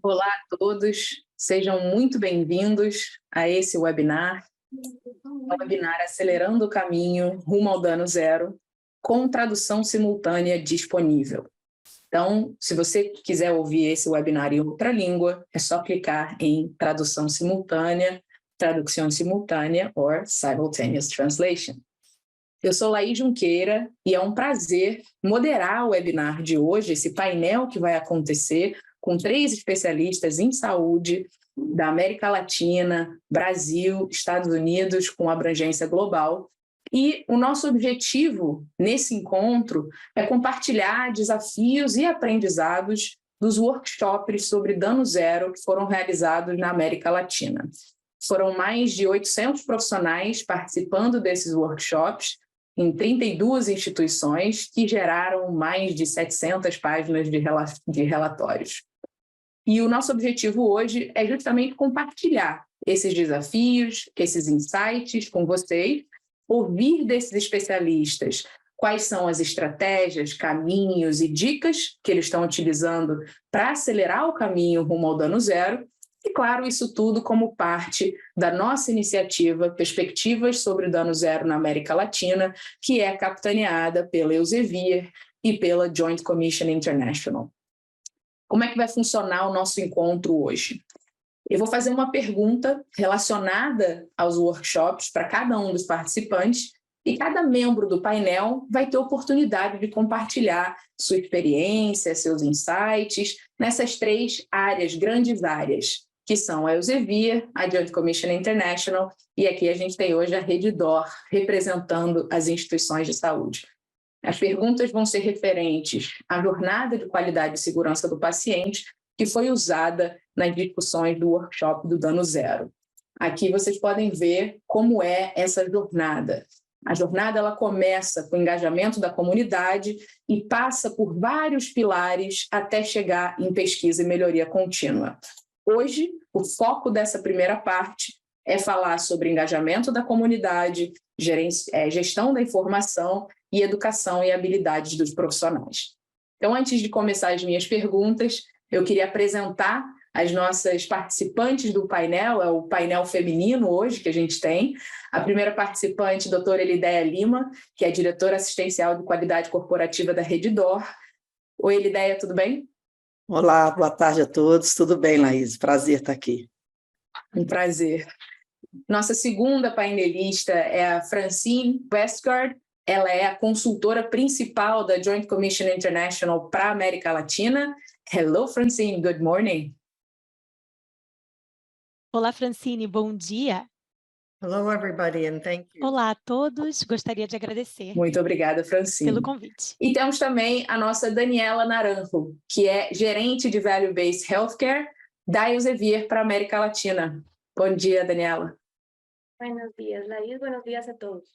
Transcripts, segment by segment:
Olá a todos, sejam muito bem-vindos a esse webinar, Acelerando o Caminho Rumo ao Dano Zero, com tradução simultânea disponível. Então, se você quiser ouvir esse webinar em outra língua, é só clicar em tradução simultânea, tradução simultânea or simultaneous translation. Eu sou Laís Junqueira e é um prazer moderar o webinar de hoje, esse painel que vai acontecer com 3 especialistas em saúde da América Latina, Brasil, Estados Unidos, com abrangência global. E o nosso objetivo nesse encontro é compartilhar desafios e aprendizados dos workshops sobre dano zero que foram realizados na América Latina. Foram mais de 800 profissionais participando desses workshops em 32 instituições que geraram mais de 700 páginas de relatórios. E o nosso objetivo hoje é justamente compartilhar esses desafios, esses insights com vocês, ouvir desses especialistas quais são as estratégias, caminhos e dicas que eles estão utilizando para acelerar o caminho rumo ao dano zero. E, claro, isso tudo como parte da nossa iniciativa Perspectivas sobre o Dano Zero na América Latina, que é capitaneada pela Elsevier e pela Joint Commission International. Como é que vai funcionar o nosso encontro hoje? Eu vou fazer uma pergunta relacionada aos workshops para cada um dos participantes e cada membro do painel vai ter oportunidade de compartilhar sua experiência, seus insights nessas 3 áreas, grandes áreas, que são a Elsevier, a Joint Commission International e aqui a gente tem hoje a Redditor, representando as instituições de saúde. As perguntas vão ser referentes à jornada de qualidade e segurança do paciente que foi usada nas discussões do workshop do Dano Zero. Aqui vocês podem ver como é essa jornada. A jornada ela começa com o engajamento da comunidade e passa por vários pilares até chegar em pesquisa e melhoria contínua. Hoje, o foco dessa primeira parte é falar sobre engajamento da comunidade, gestão da informação e educação e habilidades dos profissionais. Então, antes de começar as minhas perguntas, eu queria apresentar as nossas participantes do painel, é o painel feminino hoje que a gente tem. A primeira participante, doutora Elideia Lima, que é diretora assistencial de qualidade corporativa da Redditor. Oi, Elideia, tudo bem? Olá, boa tarde a todos. Tudo bem, Laís? Prazer estar aqui. Um prazer. Nossa segunda painelista é a Francine Westgard. Ela é a consultora principal da Joint Commission International para a América Latina. Hello, Francine. Good morning. Olá, Francine. Bom dia. Hello, everybody, and thank you. Olá a todos. Gostaria de agradecer Muito obrigada, Francine. pelo convite. E temos também a nossa Daniela Naranjo, que é gerente de Value Based Healthcare da Elsevier para a América Latina. Bom dia, Daniela. Buenos días, Laís. Buenos días a todos.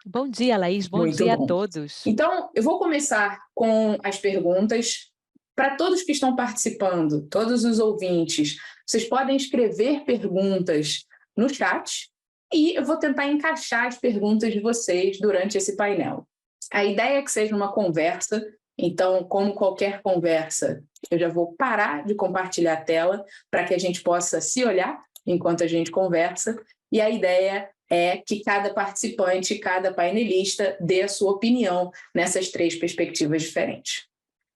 Bom dia, Laís. Bom Muito dia bom. a todos. Então, eu vou começar com as perguntas. Para todos que estão participando, todos os ouvintes, vocês podem escrever perguntas no chat e eu vou tentar encaixar as perguntas de vocês durante esse painel. A ideia é que seja uma conversa, então, como qualquer conversa, eu já vou parar de compartilhar a tela para que a gente possa se olhar enquanto a gente conversa, e a ideia é que cada participante, cada painelista dê a sua opinião nessas 3 perspectivas diferentes.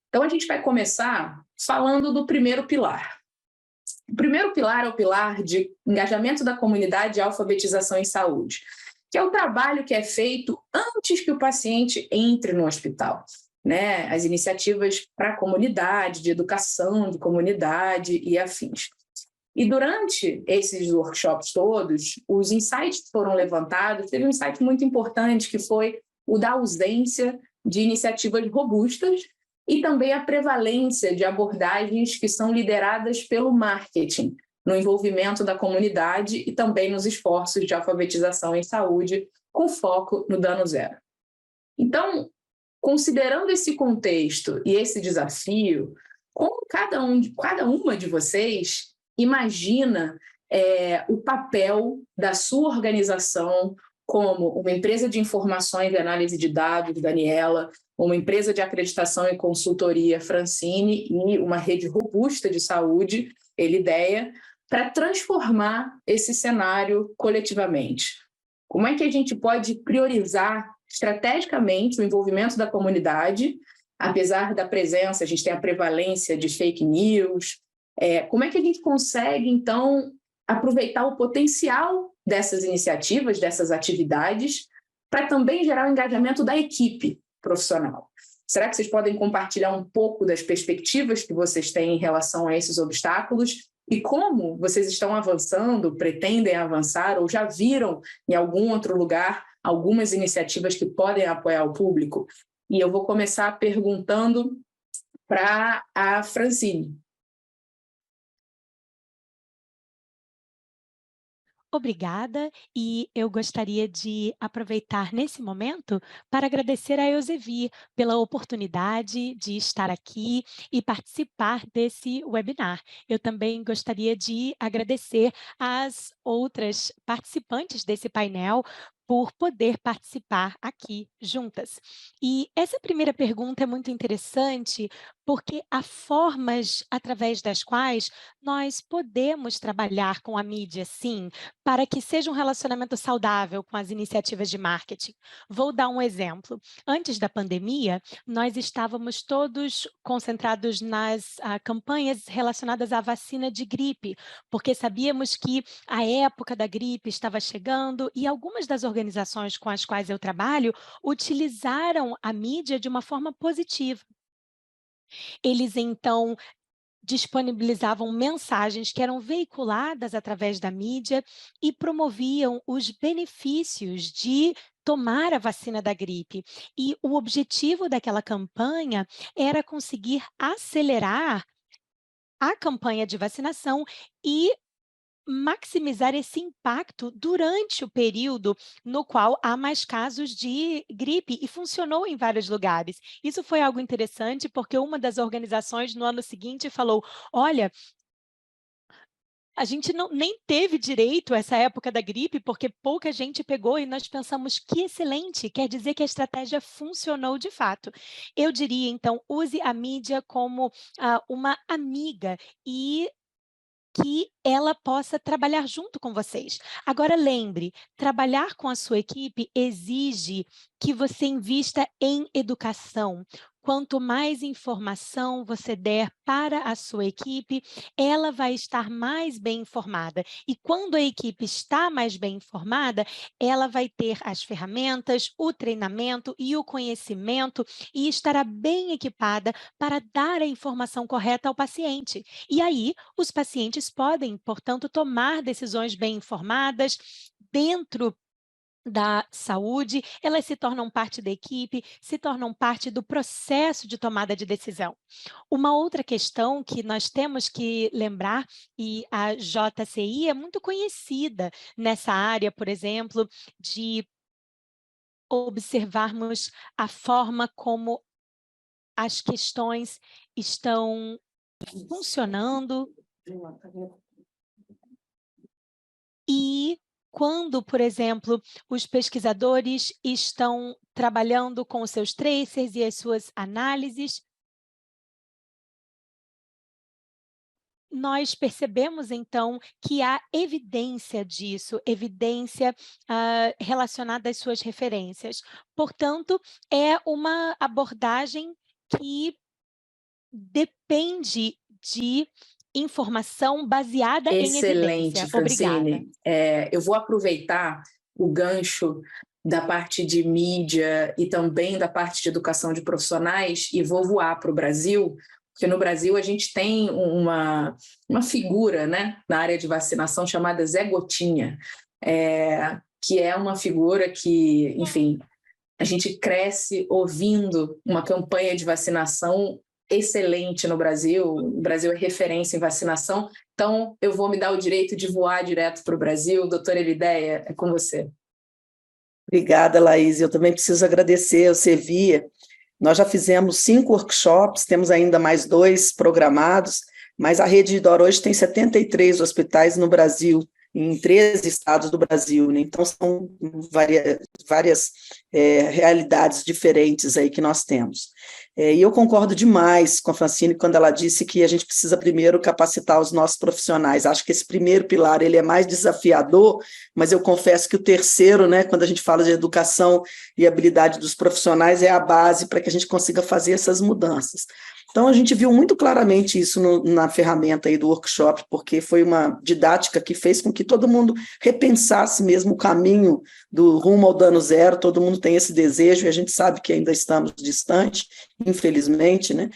Então, a gente vai começar falando do primeiro pilar. O primeiro pilar é o pilar de engajamento da comunidade e alfabetização em saúde, que é o trabalho que é feito antes que o paciente entre no hospital, né? As iniciativas para a comunidade, de educação de comunidade e afins. E durante esses workshops todos, os insights que foram levantados, teve um insight muito importante que foi o da ausência de iniciativas robustas e também a prevalência de abordagens que são lideradas pelo marketing, no envolvimento da comunidade e também nos esforços de alfabetização em saúde, com foco no dano zero. Então, considerando esse contexto e esse desafio, como cada uma de vocês imagina o papel da sua organização como uma empresa de informações e análise de dados, Daniela, uma empresa de acreditação e consultoria, Francine, e uma rede robusta de saúde, Elideia, para transformar esse cenário coletivamente. Como é que a gente pode priorizar estrategicamente o envolvimento da comunidade, apesar da presença, a gente tem a prevalência de fake news, como é que a gente consegue, então, aproveitar o potencial dessas iniciativas, dessas atividades, para também gerar o engajamento da equipe profissional? Será que vocês podem compartilhar um pouco das perspectivas que vocês têm em relação a esses obstáculos e como vocês estão avançando, pretendem avançar ou já viram em algum outro lugar algumas iniciativas que podem apoiar o público? E eu vou começar perguntando para a Francine. Obrigada, e eu gostaria de aproveitar nesse momento para agradecer a Elsevier pela oportunidade de estar aqui e participar desse webinar. Eu também gostaria de agradecer às outras participantes desse painel por poder participar aqui juntas. E essa primeira pergunta é muito interessante, porque há formas através das quais nós podemos trabalhar com a mídia, sim, para que seja um relacionamento saudável com as iniciativas de marketing. Vou dar um exemplo. Antes da pandemia, nós estávamos todos concentrados nas campanhas relacionadas à vacina de gripe, porque sabíamos que a época da gripe estava chegando e algumas das organizações com as quais eu trabalho utilizaram a mídia de uma forma positiva. Eles, então, disponibilizavam mensagens que eram veiculadas através da mídia e promoviam os benefícios de tomar a vacina da gripe. E o objetivo daquela campanha era conseguir acelerar a campanha de vacinação e maximizar esse impacto durante o período no qual há mais casos de gripe, e funcionou em vários lugares. Isso foi algo interessante, porque uma das organizações no ano seguinte falou: olha, a gente nem teve direito a essa época da gripe, porque pouca gente pegou, e nós pensamos, que excelente, quer dizer que a estratégia funcionou de fato. Eu diria, então, use a mídia como uma amiga e que ela possa trabalhar junto com vocês. Agora, lembre, trabalhar com a sua equipe exige que você invista em educação. Quanto mais informação você der para a sua equipe, ela vai estar mais bem informada. E quando a equipe está mais bem informada, ela vai ter as ferramentas, o treinamento e o conhecimento, e estará bem equipada para dar a informação correta ao paciente. E aí, os pacientes podem, portanto, tomar decisões bem informadas dentro da saúde, elas se tornam parte da equipe, se tornam parte do processo de tomada de decisão. Uma outra questão que nós temos que lembrar, e a JCI é muito conhecida nessa área, por exemplo, de observarmos a forma como as questões estão funcionando. E quando, por exemplo, os pesquisadores estão trabalhando com os seus tracers e as suas análises, nós percebemos, então, que há evidência disso, evidência relacionada às suas referências. Portanto, é uma abordagem que depende de informação baseada em evidência. Excelente, Francine. Obrigada. Eu vou aproveitar o gancho da parte de mídia e também da parte de educação de profissionais e vou voar para o Brasil, porque no Brasil a gente tem uma figura, né, na área de vacinação chamada Zé Gotinha, que é uma figura que, enfim, a gente cresce ouvindo uma campanha de vacinação excelente no Brasil. O Brasil é referência em vacinação, então eu vou me dar o direito de voar direto para o Brasil. Doutora Elideia, é com você. Obrigada, Laís. Eu também preciso agradecer ao Elsevier. Nós já fizemos 5 workshops, temos ainda mais 2 programados, mas a Rede D'Or hoje tem 73 hospitais no Brasil, em 13 estados do Brasil, né? Então são várias realidades diferentes aí que nós temos. E eu concordo demais com a Francine quando ela disse que a gente precisa primeiro capacitar os nossos profissionais. Acho que esse primeiro pilar ele é mais desafiador, mas eu confesso que o terceiro, né, quando a gente fala de educação e habilidade dos profissionais, é a base para que a gente consiga fazer essas mudanças. Então, a gente viu muito claramente isso na ferramenta aí do workshop, porque foi uma didática que fez com que todo mundo repensasse mesmo o caminho do rumo ao dano zero. Todo mundo tem esse desejo, e a gente sabe que ainda estamos distante, infelizmente, né?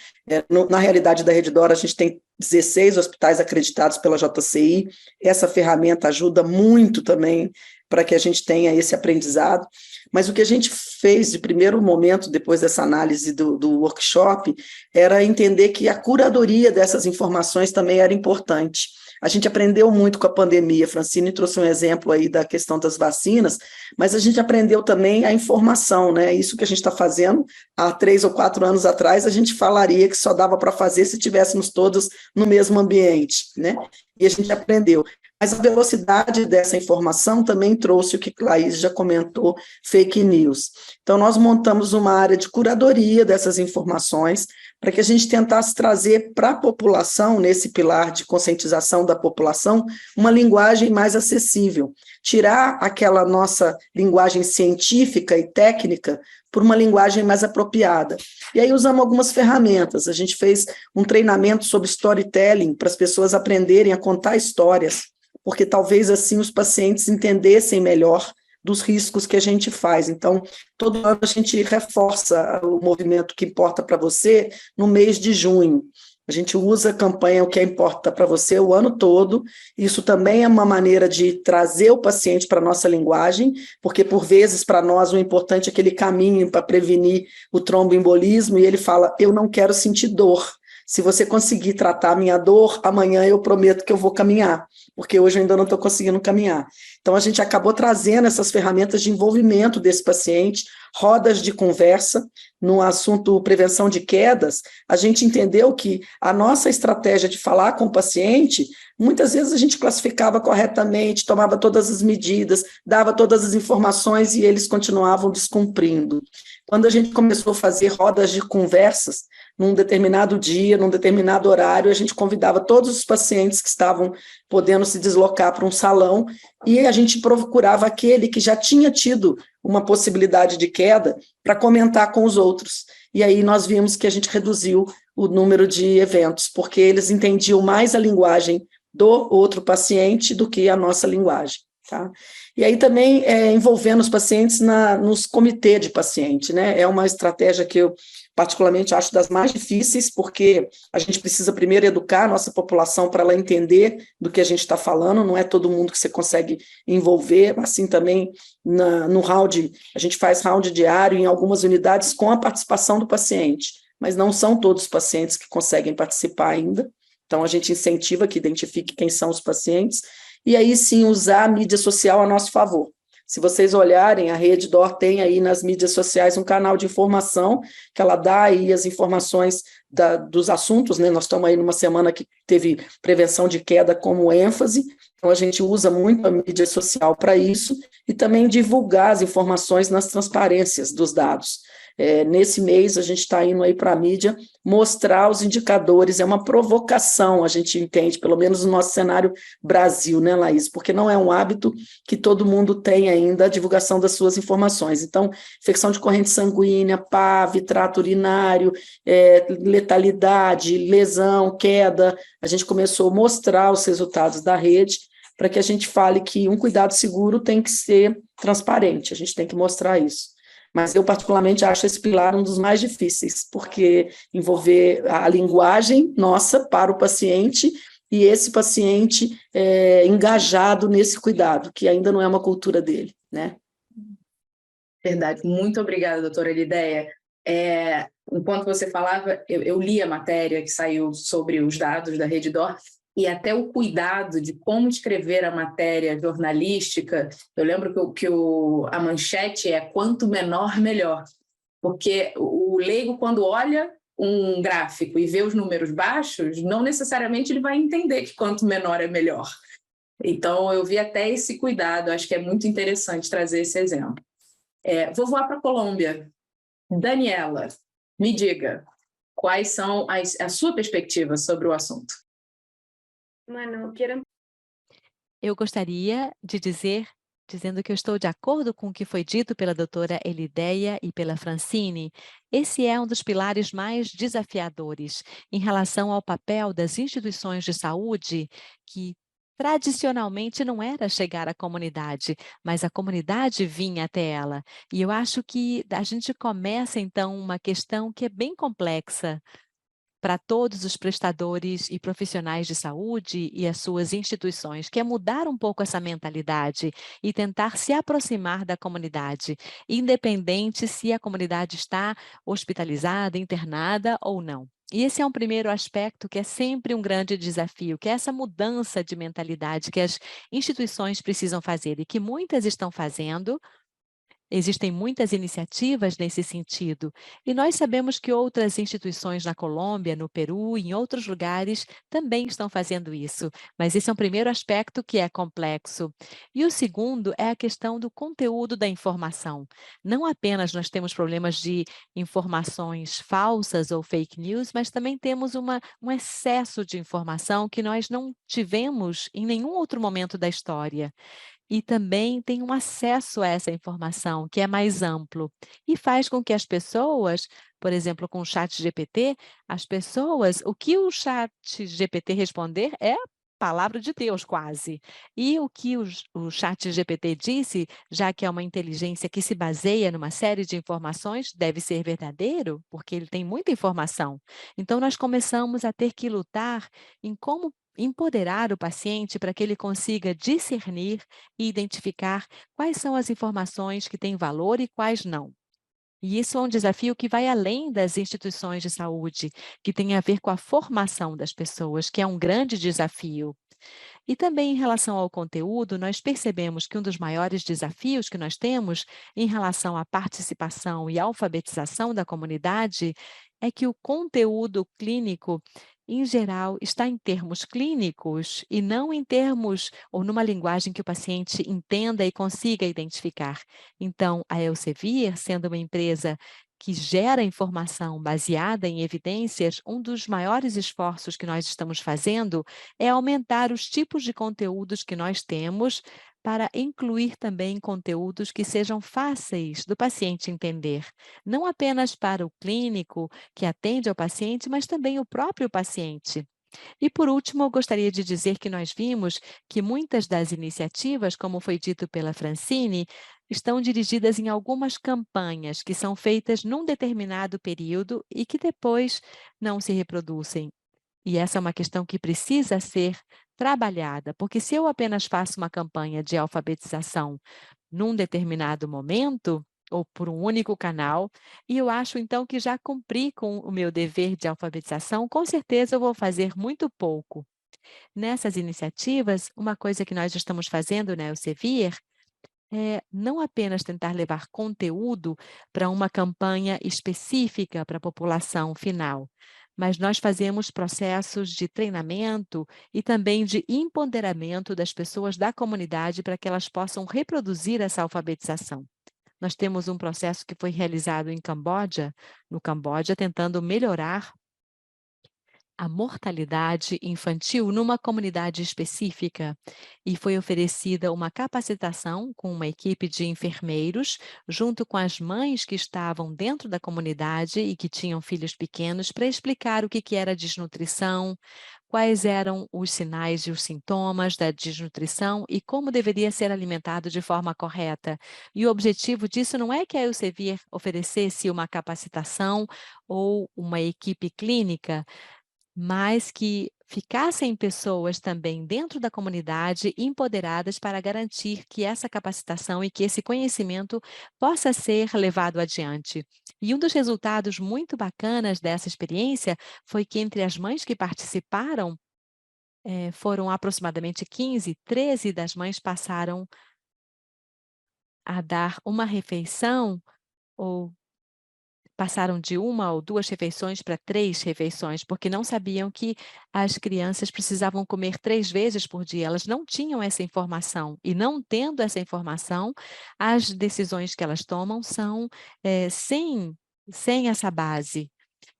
Na realidade da Redditor, a gente tem 16 hospitais acreditados pela JCI. Essa ferramenta ajuda muito também para que a gente tenha esse aprendizado. Mas o que a gente fez de primeiro momento, depois dessa análise do workshop, era entender que a curadoria dessas informações também era importante. A gente aprendeu muito com a pandemia, Francine trouxe um exemplo aí da questão das vacinas, mas a gente aprendeu também a informação, né? Isso que a gente está fazendo há 3 ou 4 anos atrás, a gente falaria que só dava para fazer se estivéssemos todos no mesmo ambiente, né? E a gente aprendeu. Mas a velocidade dessa informação também trouxe o que a Laís já comentou, fake news. Então, nós montamos uma área de curadoria dessas informações para que a gente tentasse trazer para a população, nesse pilar de conscientização da população, uma linguagem mais acessível. Tirar aquela nossa linguagem científica e técnica por uma linguagem mais apropriada. E aí usamos algumas ferramentas. A gente fez um treinamento sobre storytelling para as pessoas aprenderem a contar histórias, porque talvez assim os pacientes entendessem melhor dos riscos que a gente faz. Então, todo ano a gente reforça o movimento que importa para você no mês de junho. A gente usa a campanha O que importa para você o ano todo. Isso também é uma maneira de trazer o paciente para a nossa linguagem, porque, por vezes, para nós, o importante é aquele caminho para prevenir o tromboembolismo, e ele fala, eu não quero sentir dor. Se você conseguir tratar a minha dor, amanhã eu prometo que eu vou caminhar, porque hoje eu ainda não estou conseguindo caminhar. Então, a gente acabou trazendo essas ferramentas de envolvimento desse paciente, rodas de conversa. No assunto prevenção de quedas, a gente entendeu que a nossa estratégia de falar com o paciente, muitas vezes a gente classificava corretamente, tomava todas as medidas, dava todas as informações e eles continuavam descumprindo. Quando a gente começou a fazer rodas de conversas, num determinado dia, num determinado horário, a gente convidava todos os pacientes que estavam podendo se deslocar para um salão e a gente procurava aquele que já tinha tido uma possibilidade de queda para comentar com os outros. E aí nós vimos que a gente reduziu o número de eventos, porque eles entendiam mais a linguagem do outro paciente do que a nossa linguagem. Tá? E aí também envolvendo os pacientes nos comitês de paciente, né? É uma estratégia que eu particularmente acho das mais difíceis, porque a gente precisa primeiro educar a nossa população para ela entender do que a gente está falando, não é todo mundo que você consegue envolver, assim também no round, a gente faz round diário em algumas unidades com a participação do paciente, mas não são todos os pacientes que conseguem participar ainda, então a gente incentiva que identifique quem são os pacientes, e aí sim usar a mídia social a nosso favor. Se vocês olharem, a Redditor tem aí nas mídias sociais um canal de informação, que ela dá aí as informações dos assuntos, né? Nós estamos aí numa semana que teve prevenção de queda como ênfase, então a gente usa muito a mídia social para isso, e também divulgar as informações nas transparências dos dados. Nesse mês, a gente está indo aí para a mídia mostrar os indicadores, é uma provocação, a gente entende, pelo menos no nosso cenário Brasil, né, Laís? Porque não é um hábito que todo mundo tem ainda, a divulgação das suas informações. Então, infecção de corrente sanguínea, PAV, trato urinário, letalidade, lesão, queda, a gente começou a mostrar os resultados da rede, para que a gente fale que um cuidado seguro tem que ser transparente, a gente tem que mostrar isso. Mas eu, particularmente, acho esse pilar um dos mais difíceis, porque envolver a linguagem nossa para o paciente e esse paciente engajado nesse cuidado, que ainda não é uma cultura dele, né? Verdade. Muito obrigada, doutora Lidéia. Enquanto você falava, eu li a matéria que saiu sobre os dados da Redditor, e até o cuidado de como escrever a matéria jornalística. Eu lembro que a manchete é quanto menor, melhor. Porque o leigo, quando olha um gráfico e vê os números baixos, não necessariamente ele vai entender que quanto menor é melhor. Então, eu vi até esse cuidado, acho que é muito interessante trazer esse exemplo. Vou voar para a Colômbia. Daniela, me diga, quais são a sua perspectiva sobre o assunto? Bueno, quiero Eu gostaria de dizendo que eu estou de acordo com o que foi dito pela doutora Elideia e pela Francine. Esse é um dos pilares mais desafiadores em relação ao papel das instituições de saúde, que tradicionalmente não era chegar à comunidade, mas a comunidade vinha até ela. E eu acho que a gente começa, então, uma questão que é bem complexa para todos os prestadores e profissionais de saúde e as suas instituições, que é mudar um pouco essa mentalidade e tentar se aproximar da comunidade, independente se a comunidade está hospitalizada, internada ou não. E esse é um primeiro aspecto que é sempre um grande desafio, que é essa mudança de mentalidade que as instituições precisam fazer e que muitas estão fazendo. Existem muitas iniciativas nesse sentido, e nós sabemos que outras instituições na Colômbia, no Peru e em outros lugares também estão fazendo isso, mas esse é um primeiro aspecto que é complexo. E o segundo é a questão do conteúdo da informação. Não apenas nós temos problemas de informações falsas ou fake news, mas também temos um excesso de informação que nós não tivemos em nenhum outro momento da história. E também tem um acesso a essa informação que é mais amplo e faz com que as pessoas, por exemplo, com o chat GPT, o que o chat GPT responder é palavra de Deus quase. E o que o chat GPT disse, já que é uma inteligência que se baseia numa série de informações, deve ser verdadeiro, porque ele tem muita informação. Então, nós começamos a ter que lutar em como empoderar o paciente para que ele consiga discernir e identificar quais são as informações que têm valor e quais não. E isso é um desafio que vai além das instituições de saúde, que tem a ver com a formação das pessoas, que é um grande desafio. E também em relação ao conteúdo, nós percebemos que um dos maiores desafios que nós temos em relação à participação e alfabetização da comunidade é que o conteúdo clínico, em geral, está em termos clínicos e não em termos ou numa linguagem que o paciente entenda e consiga identificar. Então, a Elsevier, sendo uma empresa que gera informação baseada em evidências, um dos maiores esforços que nós estamos fazendo é aumentar os tipos de conteúdos que nós temos para incluir também conteúdos que sejam fáceis do paciente entender, não apenas para o clínico que atende ao paciente, mas também o próprio paciente. E, por último, eu gostaria de dizer que nós vimos que muitas das iniciativas, como foi dito pela Francine, estão dirigidas em algumas campanhas que são feitas num determinado período e que depois não se reproduzem. E essa é uma questão que precisa ser trabalhada, porque se eu apenas faço uma campanha de alfabetização num determinado momento, ou por um único canal, e eu acho então que já cumpri com o meu dever de alfabetização, com certeza eu vou fazer muito pouco. Nessas iniciativas, uma coisa que nós estamos fazendo na Elsevier é não apenas tentar levar conteúdo para uma campanha específica para a população final, mas nós fazemos processos de treinamento e também de empoderamento das pessoas da comunidade para que elas possam reproduzir essa alfabetização. Nós temos um processo que foi realizado no Camboja, tentando melhorar a mortalidade infantil numa comunidade específica e foi oferecida uma capacitação com uma equipe de enfermeiros, junto com as mães que estavam dentro da comunidade e que tinham filhos pequenos, para explicar o que era desnutrição, quais eram os sinais e os sintomas da desnutrição e como deveria ser alimentado de forma correta. E o objetivo disso não é que a Elsevier oferecesse uma capacitação ou uma equipe clínica, mas que ficassem pessoas também dentro da comunidade empoderadas para garantir que essa capacitação e que esse conhecimento possa ser levado adiante. E um dos resultados muito bacanas dessa experiência foi que entre as mães que participaram, foram aproximadamente 15, 13 das mães passaram a dar uma refeição ou passaram de 1 ou 2 refeições para 3 refeições, porque não sabiam que as crianças precisavam comer 3 vezes por dia. Elas não tinham essa informação, e não tendo essa informação, as decisões que elas tomam são sem essa base.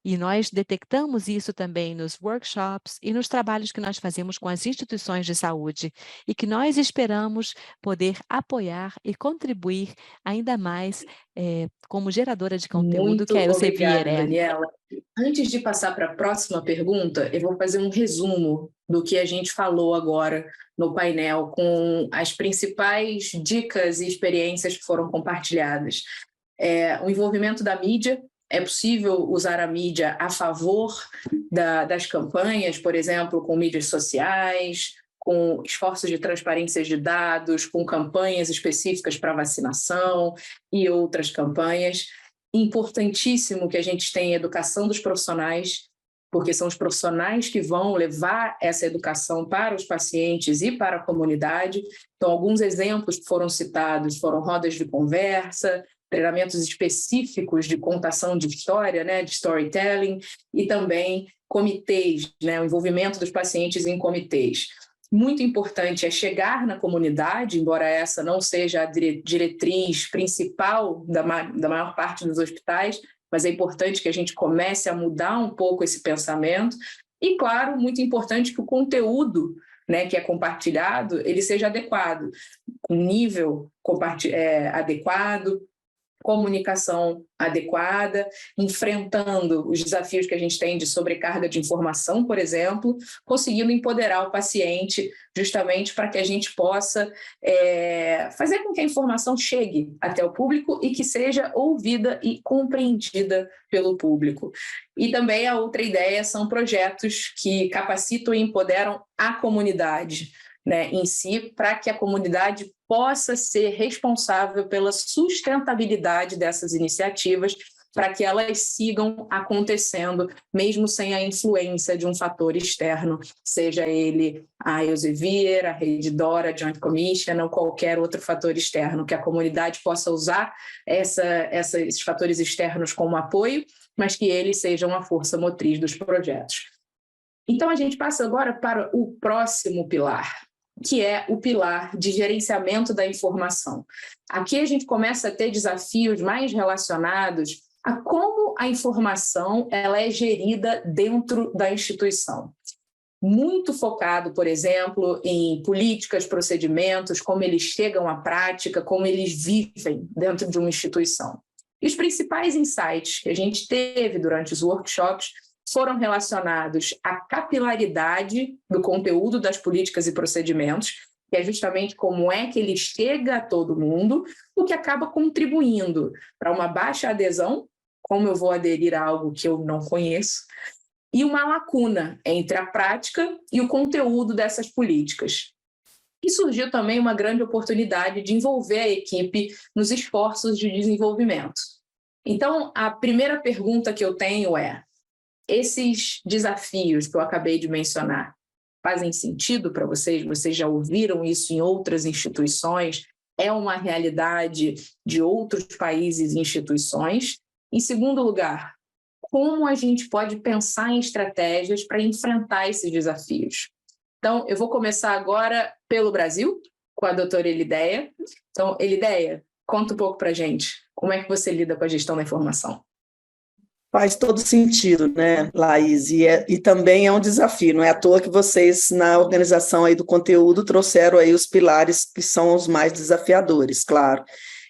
E nós detectamos isso também nos workshops e nos trabalhos que nós fazemos com as instituições de saúde, e que nós esperamos poder apoiar e contribuir ainda mais como geradora de conteúdo, Muito que a Elsevier obrigada, é. Daniela. Antes de passar para a próxima pergunta, eu vou fazer um resumo do que a gente falou agora no painel, com as principais dicas e experiências que foram compartilhadas. O envolvimento da mídia. É possível usar a mídia a favor das campanhas, por exemplo, com mídias sociais, com esforços de transparência de dados, com campanhas específicas para vacinação e outras campanhas. Importantíssimo que a gente tenha educação dos profissionais, porque são os profissionais que vão levar essa educação para os pacientes e para a comunidade. Então, alguns exemplos que foram citados foram rodas de conversa, treinamentos específicos de contação de história, né, de storytelling, e também comitês, né, o envolvimento dos pacientes em comitês. Muito importante é chegar na comunidade, embora essa não seja a diretriz principal da maior parte dos hospitais, mas é importante que a gente comece a mudar um pouco esse pensamento. E, claro, muito importante que o conteúdo, né, que é compartilhado, ele seja adequado, com nível adequado, comunicação adequada, enfrentando os desafios que a gente tem de sobrecarga de informação, por exemplo, conseguindo empoderar o paciente justamente para que a gente possa fazer com que a informação chegue até o público e que seja ouvida e compreendida pelo público. E também a outra ideia são projetos que capacitam e empoderam a comunidade, né, em si, para que a comunidade possa ser responsável pela sustentabilidade dessas iniciativas, para que elas sigam acontecendo, mesmo sem a influência de um fator externo, seja ele a Elsevier, a Rede Dora, a Joint Commission ou qualquer outro fator externo, que a comunidade possa usar esses fatores externos como apoio, mas que eles sejam a força motriz dos projetos. Então, a gente passa agora para o próximo pilar, que é o pilar de gerenciamento da informação. Aqui a gente começa a ter desafios mais relacionados a como a informação ela é gerida dentro da instituição. Muito focado, por exemplo, em políticas, procedimentos, como eles chegam à prática, como eles vivem dentro de uma instituição. E os principais insights que a gente teve durante os workshops foram relacionados à capilaridade do conteúdo das políticas e procedimentos, que é justamente como é que ele chega a todo mundo, o que acaba contribuindo para uma baixa adesão, como eu vou aderir a algo que eu não conheço, e uma lacuna entre a prática e o conteúdo dessas políticas. E surgiu também uma grande oportunidade de envolver a equipe nos esforços de desenvolvimento. Então, a primeira pergunta que eu tenho é: esses desafios que eu acabei de mencionar fazem sentido para vocês? Vocês já ouviram isso em outras instituições? É uma realidade de outros países e instituições? Em segundo lugar, como a gente pode pensar em estratégias para enfrentar esses desafios? Então, eu vou começar agora pelo Brasil, com a doutora Elideia. Então, Elideia, conta um pouco para a gente. Como é que você lida com a gestão da informação? Faz todo sentido, né, Laís? E também é um desafio, não é à toa que vocês, na organização aí do conteúdo, trouxeram aí os pilares que são os mais desafiadores, claro.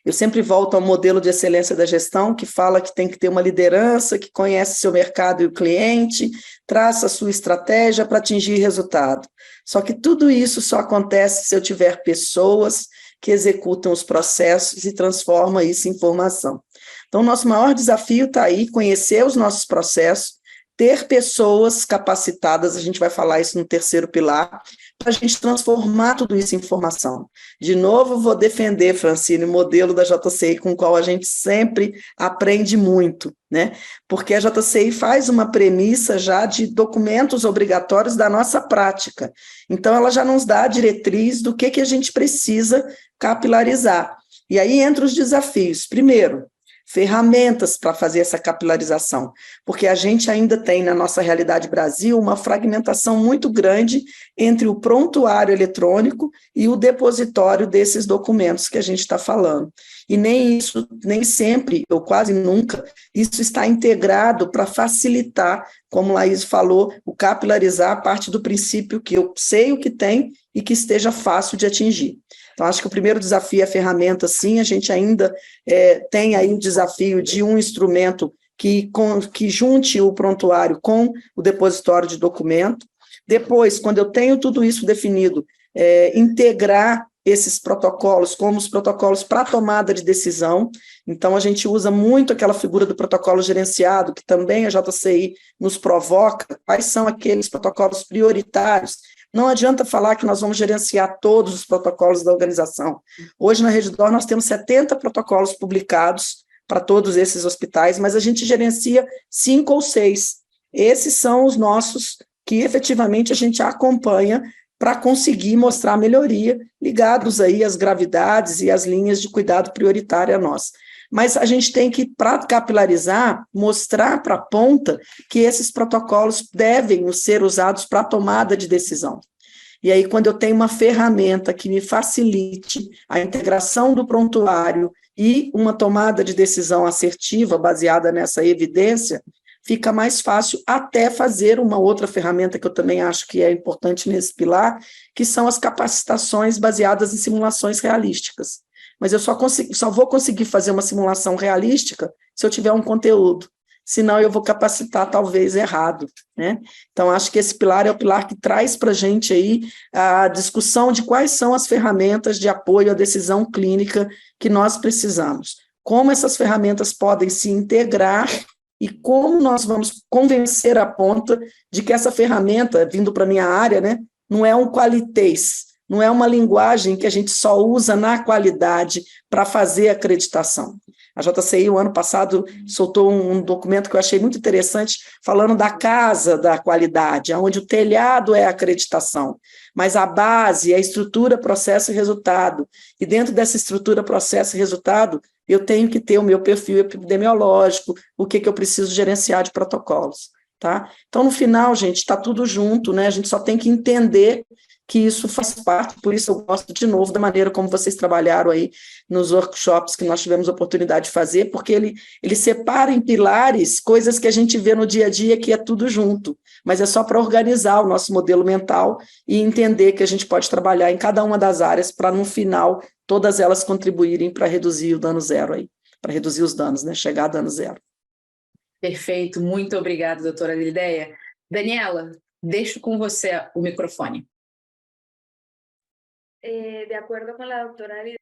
Eu sempre volto ao modelo de excelência da gestão, que fala que tem que ter uma liderança que conhece seu mercado e o cliente, traça a sua estratégia para atingir resultado. Só que tudo isso só acontece se eu tiver pessoas que executam os processos e transformam isso em informação. Então, o nosso maior desafio está aí, conhecer os nossos processos, ter pessoas capacitadas, a gente vai falar isso no terceiro pilar, para a gente transformar tudo isso em informação. De novo, vou defender, Francine, o modelo da JCI, com o qual a gente sempre aprende muito, né? Porque a JCI faz uma premissa já de documentos obrigatórios da nossa prática. Então, ela já nos dá a diretriz do que a gente precisa capilarizar. E aí entra os desafios. Primeiro, ferramentas para fazer essa capilarização, porque a gente ainda tem na nossa realidade Brasil uma fragmentação muito grande entre o prontuário eletrônico e o depositório desses documentos que a gente está falando. E nem sempre, ou quase nunca, isso está integrado para facilitar, como Laís falou, o capilarizar a parte do princípio que eu sei o que tem e que esteja fácil de atingir. Então, acho que o primeiro desafio é a ferramenta, sim, a gente ainda tem aí o desafio de um instrumento que junte o prontuário com o depositório de documento. Depois, quando eu tenho tudo isso definido, integrar esses protocolos como os protocolos para tomada de decisão. Então, a gente usa muito aquela figura do protocolo gerenciado, que também a JCI nos provoca, quais são aqueles protocolos prioritários. Não adianta falar que nós vamos gerenciar todos os protocolos da organização. Hoje, na Redditor, nós temos 70 protocolos publicados para todos esses hospitais, mas a gente gerencia 5 ou 6. Esses são os nossos que, efetivamente, a gente acompanha para conseguir mostrar melhoria, ligados aí às gravidades e às linhas de cuidado prioritária a nós. Mas a gente tem que, para capilarizar, mostrar para a ponta que esses protocolos devem ser usados para a tomada de decisão. E aí, quando eu tenho uma ferramenta que me facilite a integração do prontuário e uma tomada de decisão assertiva, baseada nessa evidência, fica mais fácil até fazer uma outra ferramenta que eu também acho que é importante nesse pilar, que são as capacitações baseadas em simulações realísticas. Mas eu só vou conseguir fazer uma simulação realística se eu tiver um conteúdo, senão eu vou capacitar talvez errado, né? Então, acho que esse pilar é o pilar que traz para a gente aí a discussão de quais são as ferramentas de apoio à decisão clínica que nós precisamos. Como essas ferramentas podem se integrar e como nós vamos convencer a ponta de que essa ferramenta, vindo para a minha área, né, não é um qualitês, não é uma linguagem que a gente só usa na qualidade para fazer acreditação. A JCI, o ano passado, soltou um documento que eu achei muito interessante, falando da casa da qualidade, onde o telhado é a acreditação, mas a base, a estrutura, processo e resultado. E dentro dessa estrutura, processo e resultado, eu tenho que ter o meu perfil epidemiológico, o que eu preciso gerenciar de protocolos. Tá? Então, no final, gente, está tudo junto, né? A gente só tem que entender que isso faz parte, por isso eu gosto de novo da maneira como vocês trabalharam aí nos workshops que nós tivemos a oportunidade de fazer, porque ele separa em pilares coisas que a gente vê no dia a dia que é tudo junto, mas é só para organizar o nosso modelo mental e entender que a gente pode trabalhar em cada uma das áreas para, no final, todas elas contribuírem para reduzir o dano zero aí, para reduzir os danos, né? Chegar a dano zero. Perfeito, muito obrigada, doutora Lideia. Daniela, deixo com você o microfone. De acuerdo com a doutora Lideia.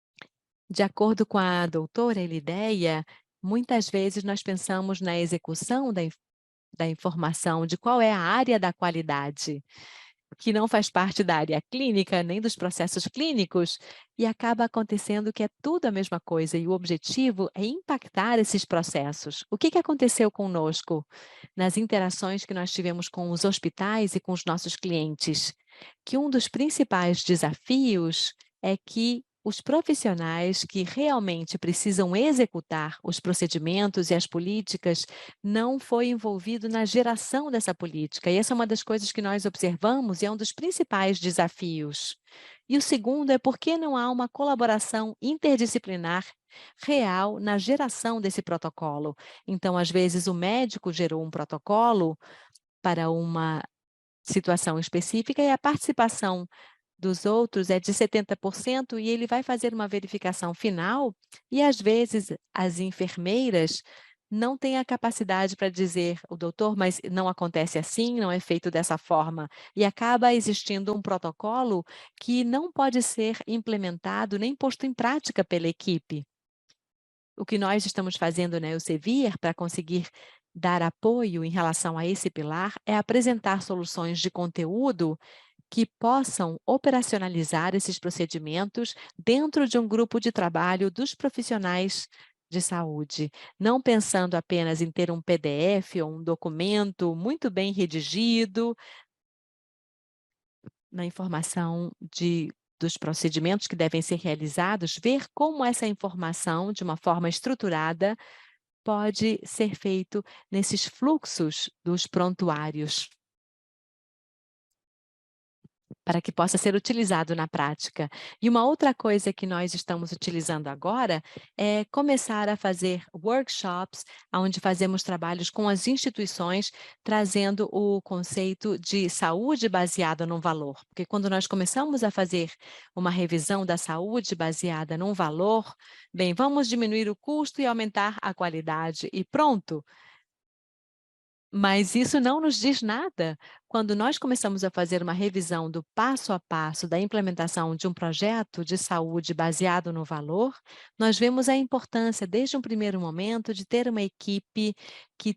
De acordo com a doutora Lideia, muitas vezes nós pensamos na execução da informação, de qual é a área da qualidade, que não faz parte da área clínica, nem dos processos clínicos, e acaba acontecendo que é tudo a mesma coisa, e o objetivo é impactar esses processos. O que aconteceu conosco nas interações que nós tivemos com os hospitais e com os nossos clientes? Que um dos principais desafios é que os profissionais que realmente precisam executar os procedimentos e as políticas não foi envolvido na geração dessa política. E essa é uma das coisas que nós observamos e é um dos principais desafios. E o segundo é por que não há uma colaboração interdisciplinar real na geração desse protocolo. Então, às vezes, o médico gerou um protocolo para uma situação específica e a participação dos outros é de 70% e ele vai fazer uma verificação final e, às vezes, as enfermeiras não têm a capacidade para dizer, o doutor, mas não acontece assim, não é feito dessa forma, e acaba existindo um protocolo que não pode ser implementado nem posto em prática pela equipe. O que nós estamos fazendo na Elsevier para conseguir dar apoio em relação a esse pilar é apresentar soluções de conteúdo que possam operacionalizar esses procedimentos dentro de um grupo de trabalho dos profissionais de saúde, não pensando apenas em ter um PDF ou um documento muito bem redigido na informação dos procedimentos que devem ser realizados, ver como essa informação, de uma forma estruturada, pode ser feito nesses fluxos dos prontuários, para que possa ser utilizado na prática. E uma outra coisa que nós estamos utilizando agora é começar a fazer workshops, onde fazemos trabalhos com as instituições, trazendo o conceito de saúde baseada num valor. Porque quando nós começamos a fazer uma revisão da saúde baseada num valor, bem, vamos diminuir o custo e aumentar a qualidade, e pronto. Mas isso não nos diz nada. Quando nós começamos a fazer uma revisão do passo a passo da implementação de um projeto de saúde baseado no valor, nós vemos a importância, desde um primeiro momento, de ter uma equipe que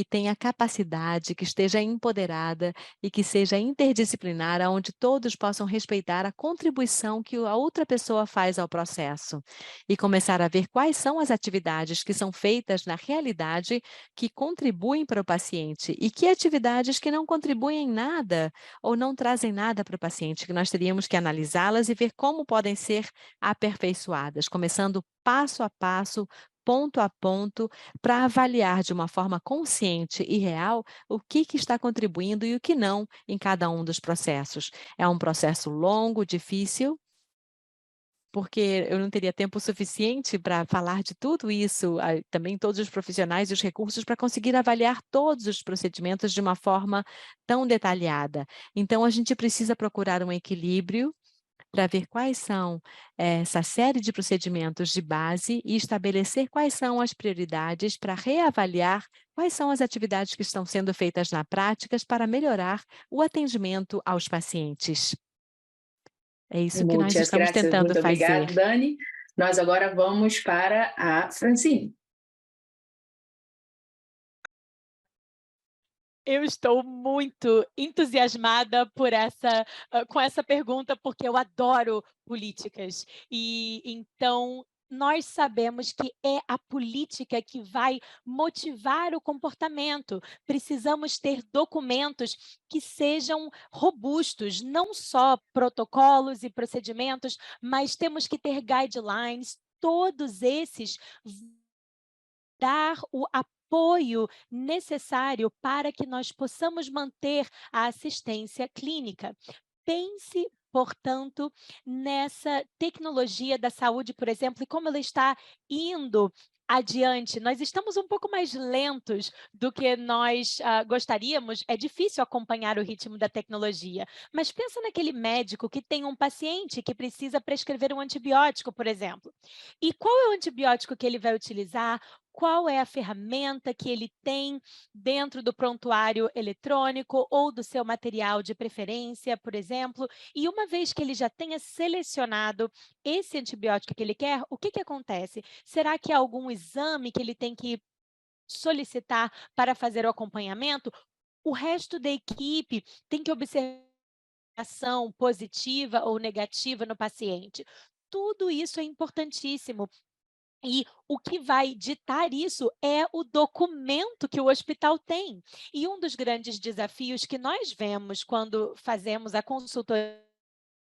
tenha capacidade, que esteja empoderada e que seja interdisciplinar, onde todos possam respeitar a contribuição que a outra pessoa faz ao processo. E começar a ver quais são as atividades que são feitas na realidade que contribuem para o paciente e que atividades que não contribuem em nada ou não trazem nada para o paciente, que nós teríamos que analisá-las e ver como podem ser aperfeiçoadas, começando passo a passo, ponto a ponto, para avaliar de uma forma consciente e real o que está contribuindo e o que não em cada um dos processos. É um processo longo, difícil, porque eu não teria tempo suficiente para falar de tudo isso, também todos os profissionais e os recursos para conseguir avaliar todos os procedimentos de uma forma tão detalhada. Então, a gente precisa procurar um equilíbrio para ver quais são essa série de procedimentos de base e estabelecer quais são as prioridades para reavaliar quais são as atividades que estão sendo feitas na prática para melhorar o atendimento aos pacientes. É isso que nós Muitas estamos graças, tentando muito obrigada, fazer. Dani. Nós agora vamos para a Francine. Eu estou muito entusiasmada com essa pergunta, porque eu adoro políticas. E então nós sabemos que é a política que vai motivar o comportamento. Precisamos ter documentos que sejam robustos, não só protocolos e procedimentos, mas temos que ter guidelines. Todos esses dar o apoio necessário para que nós possamos manter a assistência clínica. Pense, portanto, nessa tecnologia da saúde, por exemplo, e como ela está indo adiante. Nós estamos um pouco mais lentos do que nós gostaríamos. É difícil acompanhar o ritmo da tecnologia. Mas pensa naquele médico que tem um paciente que precisa prescrever um antibiótico, por exemplo. E qual é o antibiótico que ele vai utilizar? Qual é a ferramenta que ele tem dentro do prontuário eletrônico ou do seu material de preferência, por exemplo. E uma vez que ele já tenha selecionado esse antibiótico que ele quer, o que acontece? Será que há algum exame que ele tem que solicitar para fazer o acompanhamento? O resto da equipe tem que observar ação positiva ou negativa no paciente. Tudo isso é importantíssimo. E o que vai ditar isso é o documento que o hospital tem. E um dos grandes desafios que nós vemos quando fazemos a consultoria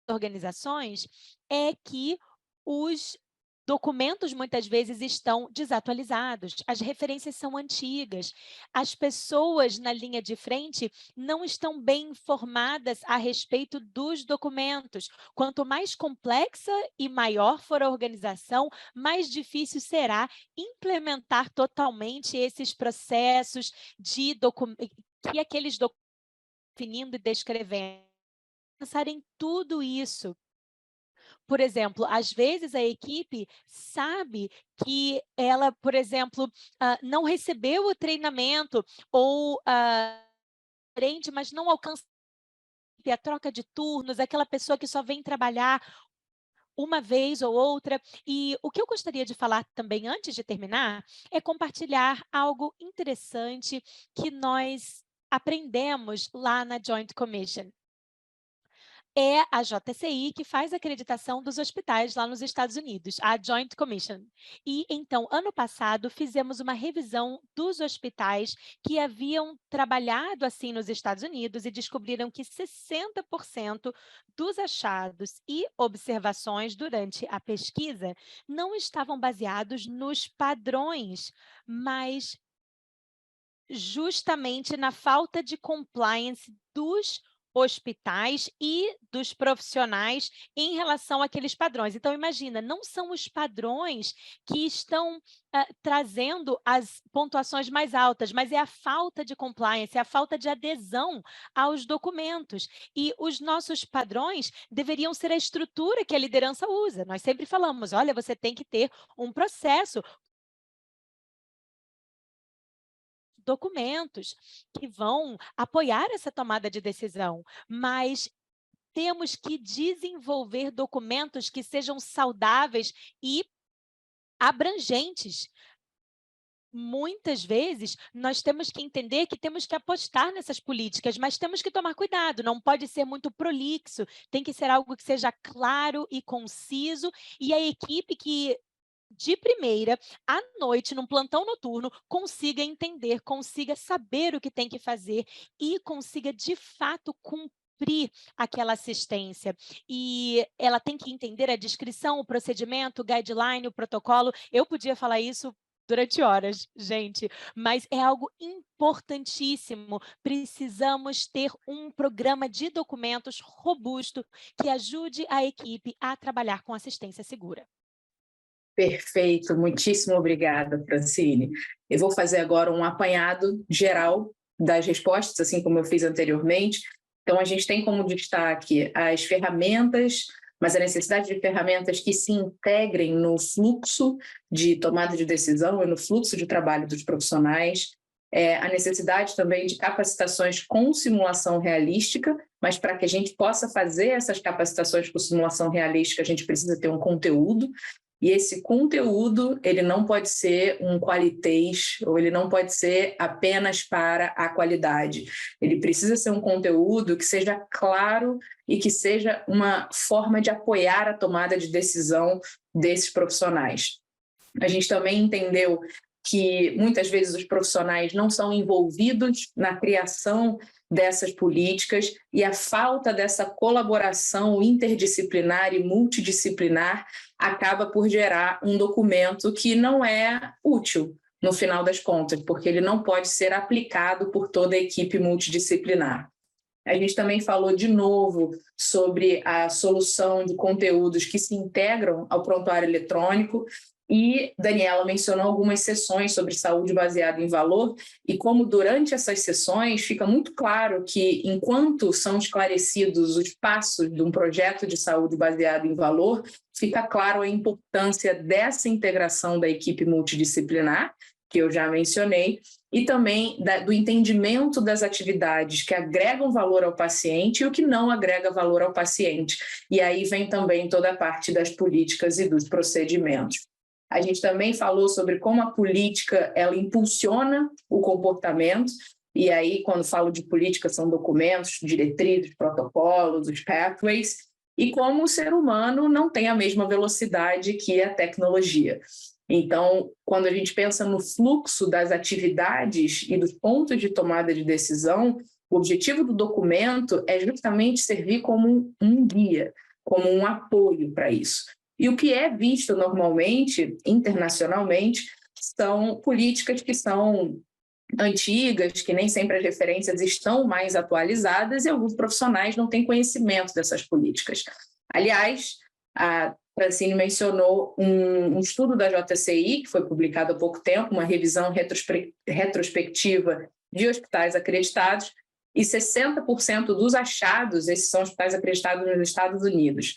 de organizações é que os documentos muitas vezes estão desatualizados, as referências são antigas, as pessoas na linha de frente não estão bem informadas a respeito dos documentos. Quanto mais complexa e maior for a organização, mais difícil será implementar totalmente esses processos de que aqueles documentos definindo e descrevendo. Pensar em tudo isso. Por exemplo, às vezes a equipe sabe que ela, por exemplo, não recebeu o treinamento ou frente, mas não alcança a troca de turnos, aquela pessoa que só vem trabalhar uma vez ou outra. E o que eu gostaria de falar também, antes de terminar, é compartilhar algo interessante que nós aprendemos lá na Joint Commission. é a JCI que faz a acreditação dos hospitais lá nos Estados Unidos, a Joint Commission. E então, ano passado, fizemos uma revisão dos hospitais que haviam trabalhado assim nos Estados Unidos e descobriram que 60% dos achados e observações durante a pesquisa não estavam baseados nos padrões, mas justamente na falta de compliance dos hospitais e dos profissionais em relação àqueles padrões. Então, imagina, não são os padrões que estão trazendo as pontuações mais altas, mas é a falta de compliance, é a falta de adesão aos documentos. E os nossos padrões deveriam ser a estrutura que a liderança usa. Nós sempre falamos, olha, você tem que ter um processo, documentos que vão apoiar essa tomada de decisão, mas temos que desenvolver documentos que sejam saudáveis e abrangentes. Muitas vezes, nós temos que entender que temos que apostar nessas políticas, mas temos que tomar cuidado, não pode ser muito prolixo, tem que ser algo que seja claro e conciso, e a equipe que de primeira, à noite, num plantão noturno, consiga entender, consiga saber o que tem que fazer e consiga, de fato, cumprir aquela assistência. E ela tem que entender a descrição, o procedimento, o guideline, o protocolo. Eu podia falar isso durante horas, gente, mas é algo importantíssimo. Precisamos ter um programa de documentos robusto que ajude a equipe a trabalhar com assistência segura. Perfeito, muitíssimo obrigada, Francine. Eu vou fazer agora um apanhado geral das respostas, assim como eu fiz anteriormente. Então, a gente tem como destaque as ferramentas, mas a necessidade de ferramentas que se integrem no fluxo de tomada de decisão e no fluxo de trabalho dos profissionais, a necessidade também de capacitações com simulação realística, mas para que a gente possa fazer essas capacitações com simulação realística, a gente precisa ter um conteúdo. E esse conteúdo, ele não pode ser um qualitês, ou ele não pode ser apenas para a qualidade. Ele precisa ser um conteúdo que seja claro e que seja uma forma de apoiar a tomada de decisão desses profissionais. A gente também entendeu que muitas vezes os profissionais não são envolvidos na criação dessas políticas e a falta dessa colaboração interdisciplinar e multidisciplinar acaba por gerar um documento que não é útil no final das contas, porque ele não pode ser aplicado por toda a equipe multidisciplinar. A gente também falou de novo sobre a solução de conteúdos que se integram ao prontuário eletrônico. E Daniela mencionou algumas sessões sobre saúde baseada em valor e como durante essas sessões fica muito claro que enquanto são esclarecidos os passos de um projeto de saúde baseado em valor, fica claro a importância dessa integração da equipe multidisciplinar, que eu já mencionei, e também do entendimento das atividades que agregam valor ao paciente e o que não agrega valor ao paciente. E aí vem também toda a parte das políticas e dos procedimentos. A gente também falou sobre como a política ela impulsiona o comportamento, e aí, quando falo de política, são documentos, diretrizes, protocolos, os pathways, e como o ser humano não tem a mesma velocidade que a tecnologia. Então, quando a gente pensa no fluxo das atividades e dos pontos de tomada de decisão, o objetivo do documento é justamente servir como um guia, como um apoio para isso. E o que é visto normalmente, internacionalmente, são políticas que são antigas, que nem sempre as referências estão mais atualizadas e alguns profissionais não têm conhecimento dessas políticas. Aliás, a Francine mencionou um estudo da JCI, que foi publicado há pouco tempo, uma revisão retrospectiva de hospitais acreditados, e 60% dos achados, esses são hospitais acreditados nos Estados Unidos,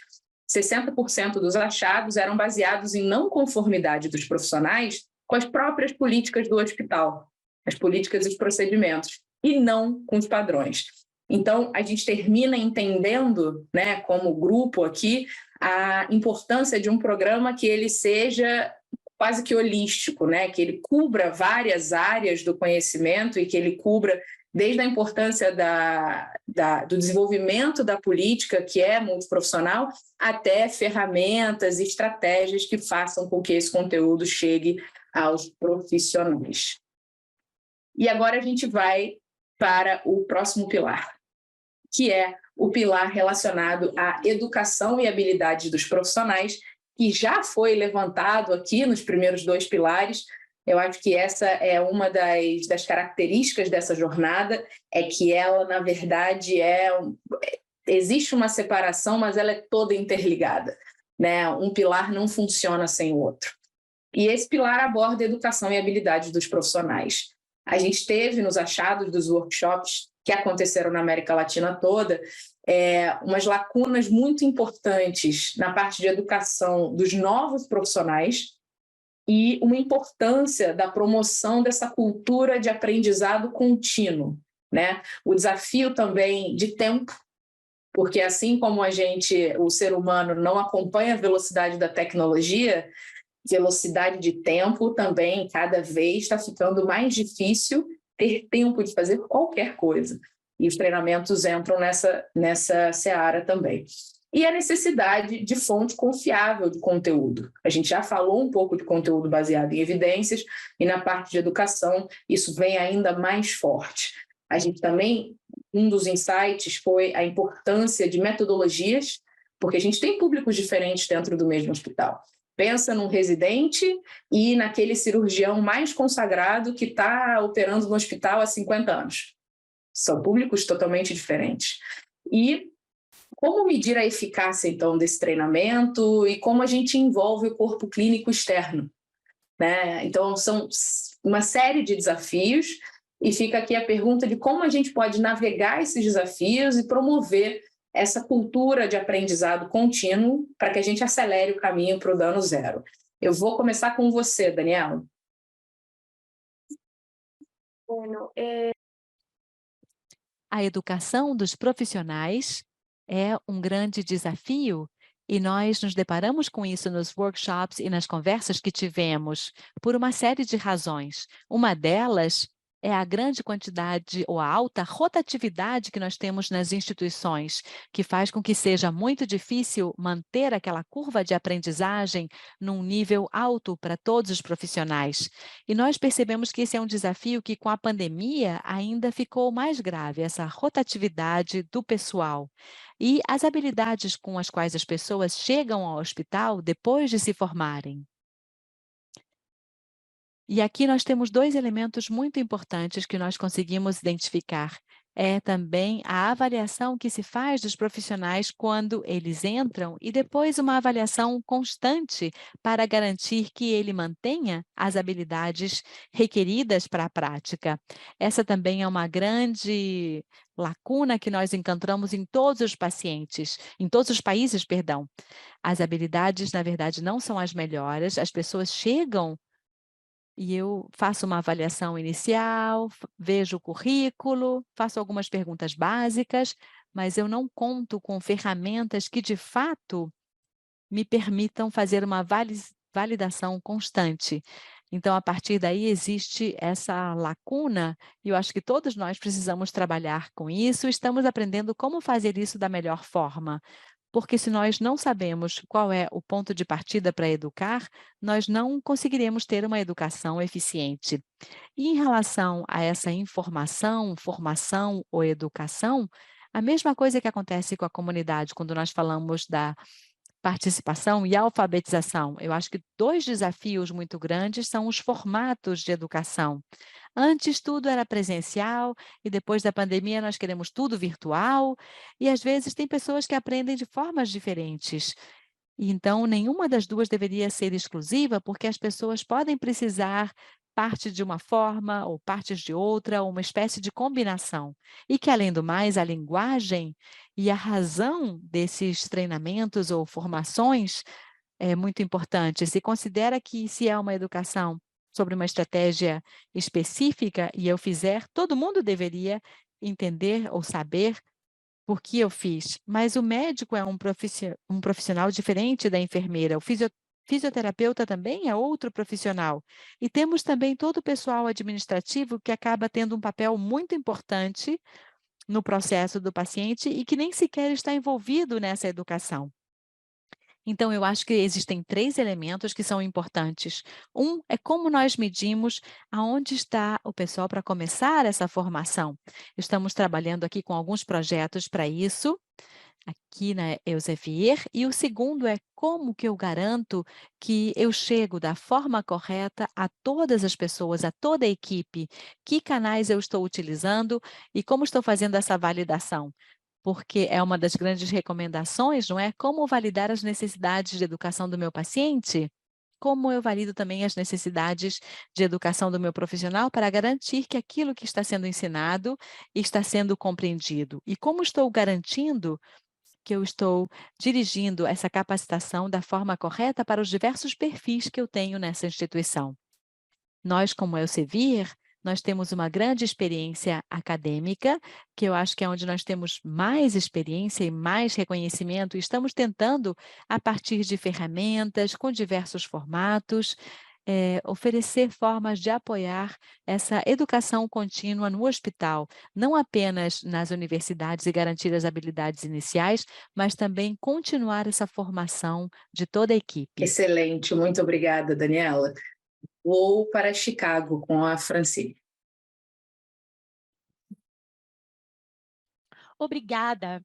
60% dos achados eram baseados em não conformidade dos profissionais com as próprias políticas do hospital, as políticas e os procedimentos, e não com os padrões. Então, a gente termina entendendo, né, como grupo aqui, a importância de um programa que ele seja quase que holístico, né, que ele cubra várias áreas do conhecimento e que ele cubra desde a importância do desenvolvimento da política, que é multiprofissional, até ferramentas e estratégias que façam com que esse conteúdo chegue aos profissionais. E agora a gente vai para o próximo pilar, que é o pilar relacionado à educação e habilidades dos profissionais, que já foi levantado aqui nos primeiros 2 pilares. Eu acho que essa é uma das características dessa jornada, é que ela, na verdade, existe uma separação, mas ela é toda interligada, né? Um pilar não funciona sem o outro. E esse pilar aborda a educação e habilidades dos profissionais. A gente teve nos achados dos workshops que aconteceram na América Latina toda, umas lacunas muito importantes na parte de educação dos novos profissionais, e uma importância da promoção dessa cultura de aprendizado contínuo, né? O desafio também de tempo, porque assim como o ser humano não acompanha a velocidade da tecnologia, velocidade de tempo também cada vez está ficando mais difícil ter tempo de fazer qualquer coisa. E os treinamentos entram nessa seara também. E a necessidade de fonte confiável de conteúdo. A gente já falou um pouco de conteúdo baseado em evidências, e na parte de educação isso vem ainda mais forte. A gente também, um dos insights foi a importância de metodologias, porque a gente tem públicos diferentes dentro do mesmo hospital. Pensa num residente e naquele cirurgião mais consagrado que está operando no hospital há 50 anos. São públicos totalmente diferentes. E como medir a eficácia, então, desse treinamento e como a gente envolve o corpo clínico externo, né? Então, são uma série de desafios, e fica aqui a pergunta de como a gente pode navegar esses desafios e promover essa cultura de aprendizado contínuo para que a gente acelere o caminho para o dano zero. Eu vou começar com você, Daniela. A educação dos profissionais é um grande desafio, e nós nos deparamos com isso nos workshops e nas conversas que tivemos por uma série de razões. Uma delas é a grande quantidade ou a alta rotatividade que nós temos nas instituições, que faz com que seja muito difícil manter aquela curva de aprendizagem num nível alto para todos os profissionais. E nós percebemos que esse é um desafio que, com a pandemia, ainda ficou mais grave, essa rotatividade do pessoal. E as habilidades com as quais as pessoas chegam ao hospital depois de se formarem. E aqui nós temos 2 elementos muito importantes que nós conseguimos identificar. É também a avaliação que se faz dos profissionais quando eles entram, e depois uma avaliação constante para garantir que ele mantenha as habilidades requeridas para a prática. Essa também é uma grande lacuna que nós encontramos em todos os pacientes, em todos os países, perdão. As habilidades, na verdade, não são as melhores, as pessoas chegam e eu faço uma avaliação inicial, vejo o currículo, faço algumas perguntas básicas, mas eu não conto com ferramentas que, de fato, me permitam fazer uma validação constante. Então, a partir daí, existe essa lacuna, e eu acho que todos nós precisamos trabalhar com isso, estamos aprendendo como fazer isso da melhor forma. Porque se nós não sabemos qual é o ponto de partida para educar, nós não conseguiremos ter uma educação eficiente. E em relação a essa informação, formação ou educação, a mesma coisa que acontece com a comunidade quando nós falamos da participação e alfabetização. Eu acho que 2 desafios muito grandes são os formatos de educação. Antes tudo era presencial e depois da pandemia nós queremos tudo virtual, e às vezes tem pessoas que aprendem de formas diferentes. E então nenhuma das 2 deveria ser exclusiva, porque as pessoas podem precisar parte de uma forma ou partes de outra, ou uma espécie de combinação. E que, além do mais, a linguagem e a razão desses treinamentos ou formações é muito importante. Se considera que, se é uma educação sobre uma estratégia específica e eu fizer, todo mundo deveria entender ou saber por que eu fiz. Mas o médico é um profissional diferente da enfermeira, o Fisioterapeuta também é outro profissional. E temos também todo o pessoal administrativo que acaba tendo um papel muito importante no processo do paciente e que nem sequer está envolvido nessa educação. Então, eu acho que existem 3 elementos que são importantes. Um é como nós medimos aonde está o pessoal para começar essa formação. Estamos trabalhando aqui com alguns projetos para isso, aqui na Elsevier, e o segundo é como que eu garanto que eu chego da forma correta a todas as pessoas, a toda a equipe, que canais eu estou utilizando e como estou fazendo essa validação. Porque é uma das grandes recomendações, não é? Como validar as necessidades de educação do meu paciente? Como eu valido também as necessidades de educação do meu profissional para garantir que aquilo que está sendo ensinado está sendo compreendido? E como estou garantindo que eu estou dirigindo essa capacitação da forma correta para os diversos perfis que eu tenho nessa instituição? Nós, como Elsevier, nós temos uma grande experiência acadêmica, que eu acho que é onde nós temos mais experiência e mais reconhecimento, e estamos tentando, a partir de ferramentas, com diversos formatos, oferecer formas de apoiar essa educação contínua no hospital, não apenas nas universidades e garantir as habilidades iniciais, mas também continuar essa formação de toda a equipe. Excelente, muito obrigada, Daniela. Vou para Chicago com a Francine. Obrigada.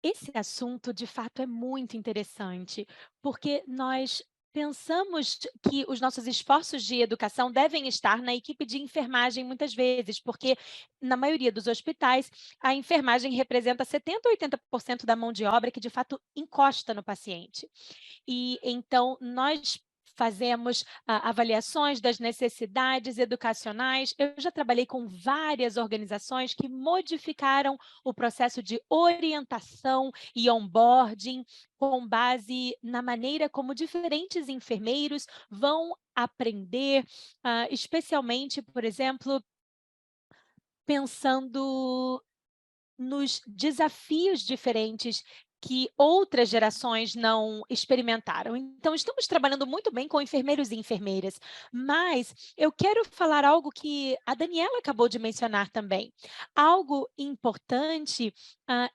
Esse assunto, de fato, é muito interessante, porque nós pensamos que os nossos esforços de educação devem estar na equipe de enfermagem muitas vezes, porque na maioria dos hospitais, a enfermagem representa 70% a 80% da mão de obra que, de fato, encosta no paciente. E então nós fazemos avaliações das necessidades educacionais. Eu já trabalhei com várias organizações que modificaram o processo de orientação e onboarding com base na maneira como diferentes enfermeiros vão aprender, especialmente, por exemplo, pensando nos desafios diferentes que outras gerações não experimentaram. Então, estamos trabalhando muito bem com enfermeiros e enfermeiras, mas eu quero falar algo que a Daniela acabou de mencionar também. Algo importante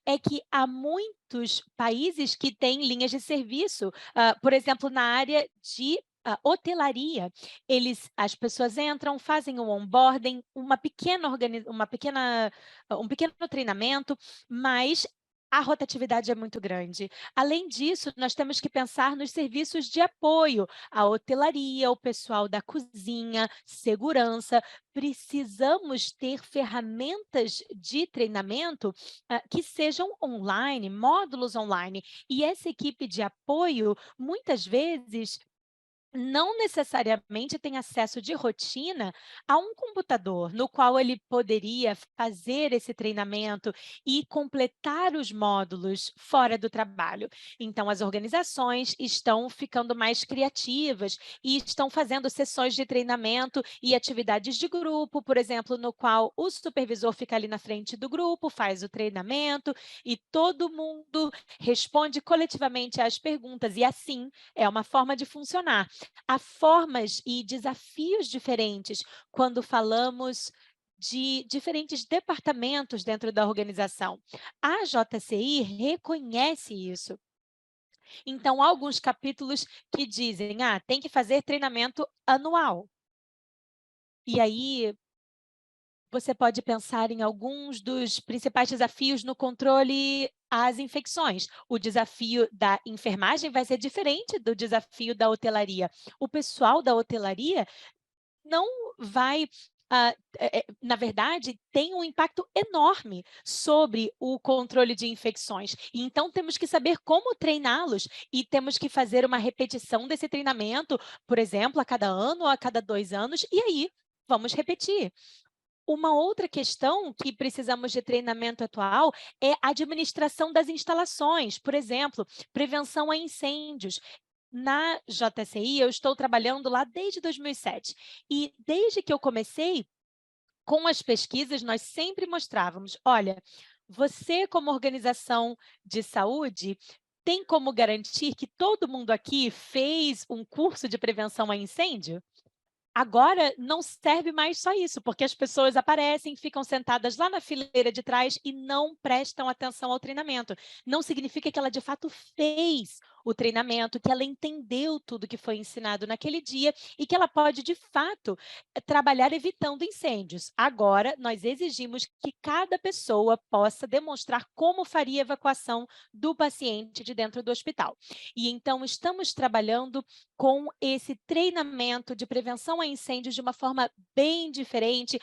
é que há muitos países que têm linhas de serviço, por exemplo, na área de hotelaria. As pessoas entram, fazem o onboarding, um pequeno treinamento, mas a rotatividade é muito grande. Além disso, nós temos que pensar nos serviços de apoio, a hotelaria, o pessoal da cozinha, segurança. Precisamos ter ferramentas de treinamento que sejam online, módulos online. E essa equipe de apoio, muitas vezes, não necessariamente tem acesso de rotina a um computador, no qual ele poderia fazer esse treinamento e completar os módulos fora do trabalho. Então, as organizações estão ficando mais criativas e estão fazendo sessões de treinamento e atividades de grupo, por exemplo, no qual o supervisor fica ali na frente do grupo, faz o treinamento e todo mundo responde coletivamente às perguntas, e assim é uma forma de funcionar. Há formas e desafios diferentes quando falamos de diferentes departamentos dentro da organização. A JCI reconhece isso. Então, há alguns capítulos que dizem, tem que fazer treinamento anual. E aí, você pode pensar em alguns dos principais desafios no controle às infecções. O desafio da enfermagem vai ser diferente do desafio da hotelaria. O pessoal da hotelaria não vai, na verdade, tem um impacto enorme sobre o controle de infecções. E então, temos que saber como treiná-los e temos que fazer uma repetição desse treinamento, por exemplo, a cada ano ou a cada 2 anos, e aí vamos repetir. Uma outra questão que precisamos de treinamento atual é a administração das instalações, por exemplo, prevenção a incêndios. Na JCI, eu estou trabalhando lá desde 2007 e desde que eu comecei com as pesquisas, nós sempre mostrávamos, olha, você como organização de saúde tem como garantir que todo mundo aqui fez um curso de prevenção a incêndio? Agora não serve mais só isso, porque as pessoas aparecem, ficam sentadas lá na fileira de trás e não prestam atenção ao treinamento. Não significa que ela de fato fez o treinamento, que ela entendeu tudo que foi ensinado naquele dia e que ela pode de fato trabalhar evitando incêndios. Agora nós exigimos que cada pessoa possa demonstrar como faria a evacuação do paciente de dentro do hospital. E então estamos trabalhando com esse treinamento de prevenção a incêndios de uma forma bem diferente,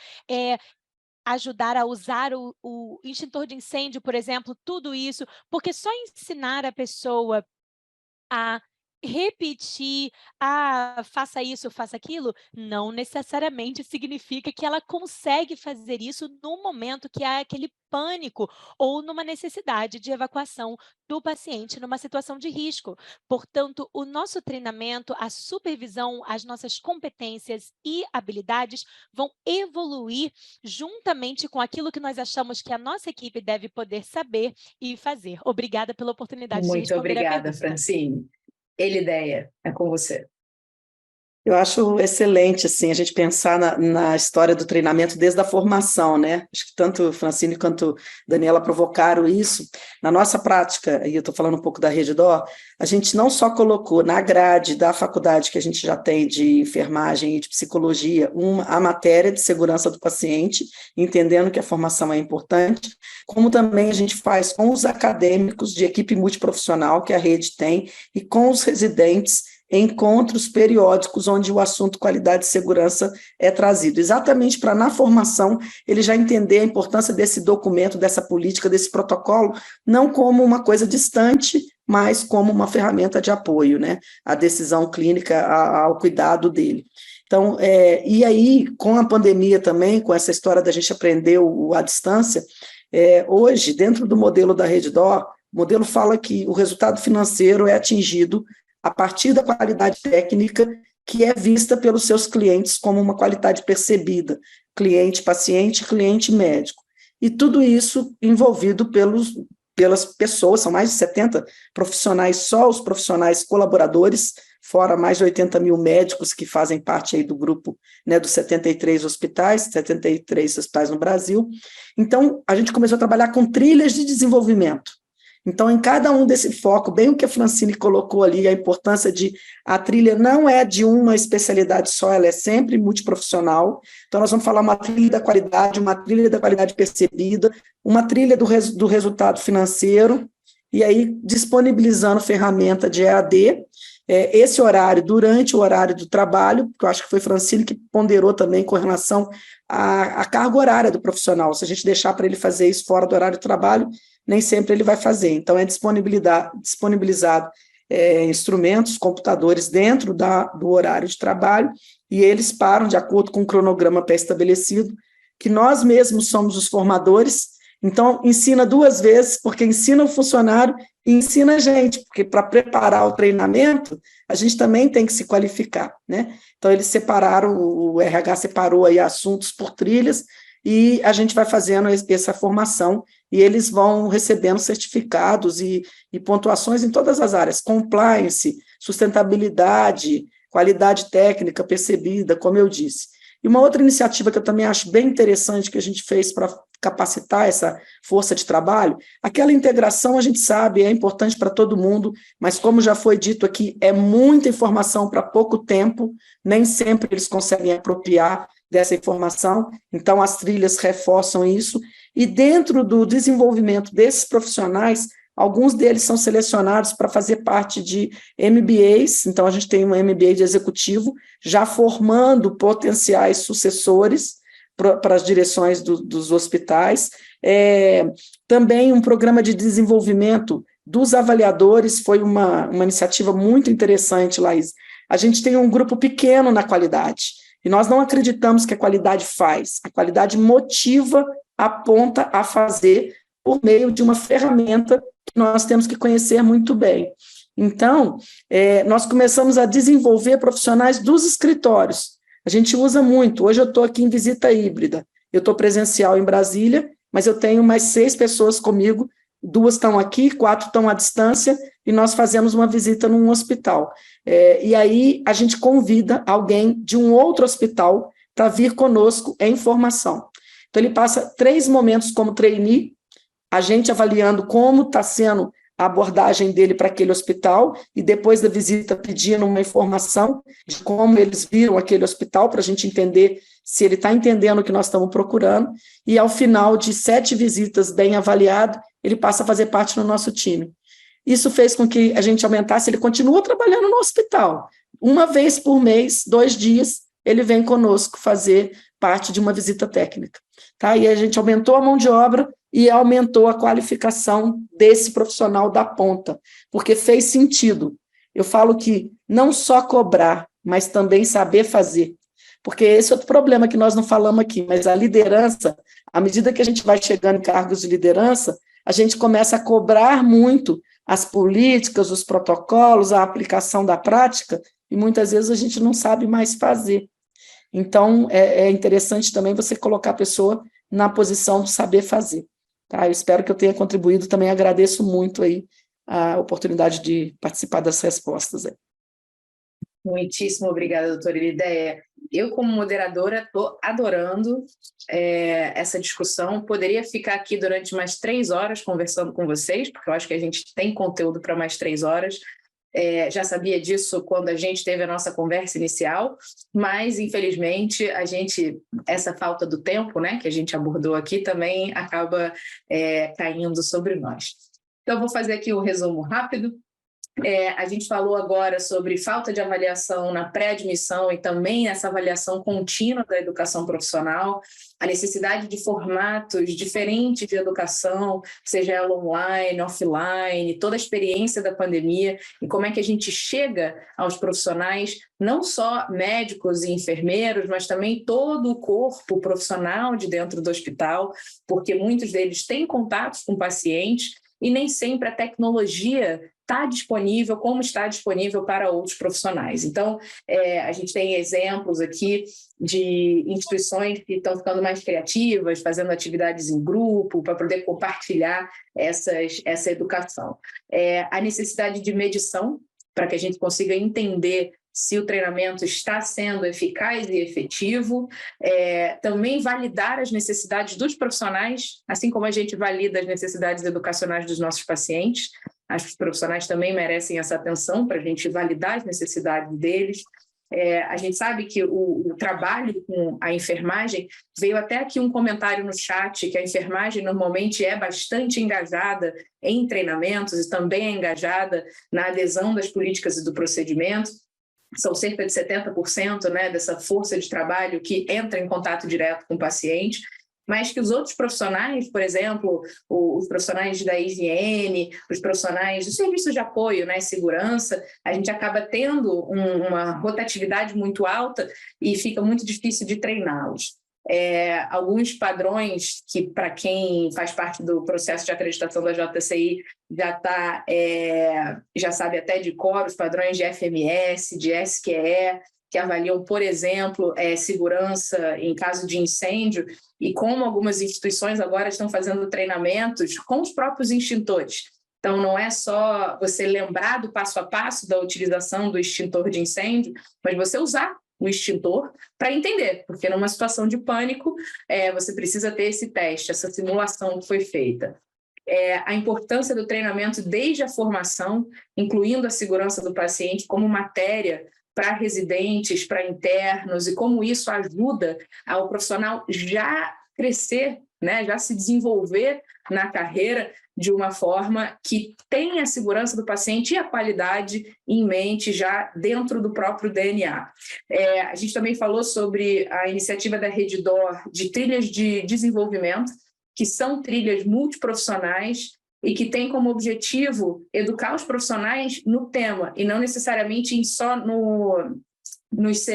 ajudar a usar o extintor de incêndio, por exemplo, tudo isso, porque só ensinar a pessoa a repetir, faça isso, faça aquilo, não necessariamente significa que ela consegue fazer isso no momento que há aquele pânico ou numa necessidade de evacuação do paciente numa situação de risco. Portanto, o nosso treinamento, a supervisão, as nossas competências e habilidades vão evoluir juntamente com aquilo que nós achamos que a nossa equipe deve poder saber e fazer. Obrigada pela oportunidade de responder a pergunta. Muito obrigada, Francine. Elideia, é com você. Eu acho excelente, assim, a gente pensar na história do treinamento desde a formação, né? Acho que tanto Francine quanto Daniela provocaram isso. Na nossa prática, e eu estou falando um pouco da Redditor, a gente não só colocou na grade da faculdade que a gente já tem de enfermagem e de psicologia a matéria de segurança do paciente, entendendo que a formação é importante, como também a gente faz com os acadêmicos de equipe multiprofissional que a rede tem e com os residentes, encontros periódicos onde o assunto qualidade e segurança é trazido, exatamente para, na formação, ele já entender a importância desse documento, dessa política, desse protocolo, não como uma coisa distante, mas como uma ferramenta de apoio, né, à decisão clínica, ao cuidado dele. Então, e aí, com a pandemia também, com essa história da gente aprender à distância, hoje, dentro do modelo da Redditor, o modelo fala que o resultado financeiro é atingido a partir da qualidade técnica que é vista pelos seus clientes como uma qualidade percebida, cliente-paciente, cliente-médico. E tudo isso envolvido pelas pessoas, são mais de 70 profissionais, só os profissionais colaboradores, fora mais de 80 mil médicos que fazem parte aí do grupo, né, dos 73 hospitais no Brasil. Então, a gente começou a trabalhar com trilhas de desenvolvimento. Então, em cada um desse foco, bem o que a Francine colocou ali, a importância de a trilha não é de uma especialidade só, ela é sempre multiprofissional. Então, nós vamos falar uma trilha da qualidade percebida, uma trilha do resultado financeiro, e aí disponibilizando ferramenta de EAD, esse horário, durante o horário do trabalho, que eu acho que foi Francine que ponderou também com relação à carga horária do profissional. Se a gente deixar para ele fazer isso fora do horário do trabalho, nem sempre ele vai fazer. Então, é disponibilizado instrumentos, computadores dentro do horário de trabalho, e eles param de acordo com o cronograma pré-estabelecido, que nós mesmos somos os formadores. Então, ensina duas vezes, porque ensina o funcionário e ensina a gente, porque para preparar o treinamento, a gente também tem que se qualificar, né? Então, eles separaram, o RH separou aí assuntos por trilhas, e a gente vai fazendo essa formação, e eles vão recebendo certificados e pontuações em todas as áreas, compliance, sustentabilidade, qualidade técnica percebida, como eu disse. E uma outra iniciativa que eu também acho bem interessante que a gente fez para capacitar essa força de trabalho, aquela integração a gente sabe, é importante para todo mundo, mas como já foi dito aqui, é muita informação para pouco tempo, nem sempre eles conseguem apropriar dessa informação, então as trilhas reforçam isso, e dentro do desenvolvimento desses profissionais, alguns deles são selecionados para fazer parte de MBAs, então a gente tem um MBA de executivo, já formando potenciais sucessores para as direções dos hospitais, também um programa de desenvolvimento dos avaliadores, foi uma iniciativa muito interessante, Laís. A gente tem um grupo pequeno na qualidade, e nós não acreditamos que a qualidade faz, a qualidade motiva, aponta a fazer por meio de uma ferramenta que nós temos que conhecer muito bem. Então, nós começamos a desenvolver profissionais dos escritórios. A gente usa muito. Hoje eu estou aqui em visita híbrida. Eu estou presencial em Brasília, mas eu tenho mais 6 pessoas comigo 2 estão aqui, 4 estão à distância, e nós fazemos uma visita num hospital. E aí a gente convida alguém de um outro hospital para vir conosco em formação. Então, ele passa 3 momentos como trainee, a gente avaliando como está sendo a abordagem dele para aquele hospital, e depois da visita pedindo uma informação de como eles viram aquele hospital, para a gente entender se ele está entendendo o que nós estamos procurando, e ao final de 7 visitas bem avaliado, ele passa a fazer parte do nosso time. Isso fez com que a gente aumentasse, ele continua trabalhando no hospital. 1 vez por mês, 2 dias, ele vem conosco fazer parte de uma visita técnica. Tá? E a gente aumentou a mão de obra e aumentou a qualificação desse profissional da ponta, porque fez sentido. Eu falo que não só cobrar, mas também saber fazer. Porque esse é outro problema que nós não falamos aqui, mas a liderança, à medida que a gente vai chegando em cargos de liderança, a gente começa a cobrar muito as políticas, os protocolos, a aplicação da prática, e muitas vezes a gente não sabe mais fazer. Então, é interessante também você colocar a pessoa na posição de saber fazer. Tá? Eu espero que eu tenha contribuído, também agradeço muito aí a oportunidade de participar das respostas. Aí. Muitíssimo obrigada, doutora Irideia. Eu, como moderadora, estou adorando essa discussão. Poderia ficar aqui durante mais 3 horas conversando com vocês, porque eu acho que a gente tem conteúdo para mais 3 horas. Já sabia disso quando a gente teve a nossa conversa inicial, mas, infelizmente, essa falta do tempo, né, que a gente abordou aqui, também acaba caindo sobre nós. Então, vou fazer aqui um resumo rápido. A gente falou agora sobre falta de avaliação na pré-admissão e também essa avaliação contínua da educação profissional, a necessidade de formatos diferentes de educação, seja ela online, offline, toda a experiência da pandemia e como é que a gente chega aos profissionais, não só médicos e enfermeiros, mas também todo o corpo profissional de dentro do hospital, porque muitos deles têm contatos com pacientes e nem sempre a tecnologia está disponível como está disponível para outros profissionais. Então, a gente tem exemplos aqui de instituições que estão ficando mais criativas, fazendo atividades em grupo, para poder compartilhar essa educação. A necessidade de medição, para que a gente consiga entender se o treinamento está sendo eficaz e efetivo, também validar as necessidades dos profissionais, assim como a gente valida as necessidades educacionais dos nossos pacientes. Acho que os profissionais também merecem essa atenção para a gente validar as necessidades deles. A gente sabe que o trabalho com a enfermagem, veio até aqui um comentário no chat, que a enfermagem normalmente é bastante engajada em treinamentos e também é engajada na adesão das políticas e do procedimento. São cerca de 70%, né, dessa força de trabalho que entra em contato direto com o paciente, mas que os outros profissionais, por exemplo, os profissionais da higiene, os profissionais do serviço de apoio, né, segurança, a gente acaba tendo uma rotatividade muito alta e fica muito difícil de treiná-los. Alguns padrões que, para quem faz parte do processo de acreditação da JCI, já sabe até de cor os padrões de FMS, de SQE, que avaliam, por exemplo, segurança em caso de incêndio, e como algumas instituições agora estão fazendo treinamentos com os próprios extintores. Então, não é só você lembrar do passo a passo da utilização do extintor de incêndio, mas você usar o extintor para entender, porque numa situação de pânico, você precisa ter esse teste, essa simulação que foi feita. A importância do treinamento desde a formação, incluindo a segurança do paciente como matéria para residentes, para internos, e como isso ajuda ao profissional já crescer, né, já se desenvolver na carreira de uma forma que tenha a segurança do paciente e a qualidade em mente já dentro do próprio DNA. A gente também falou sobre a iniciativa da Redditor de trilhas de desenvolvimento, que são trilhas multiprofissionais e que têm como objetivo educar os profissionais no tema e não necessariamente só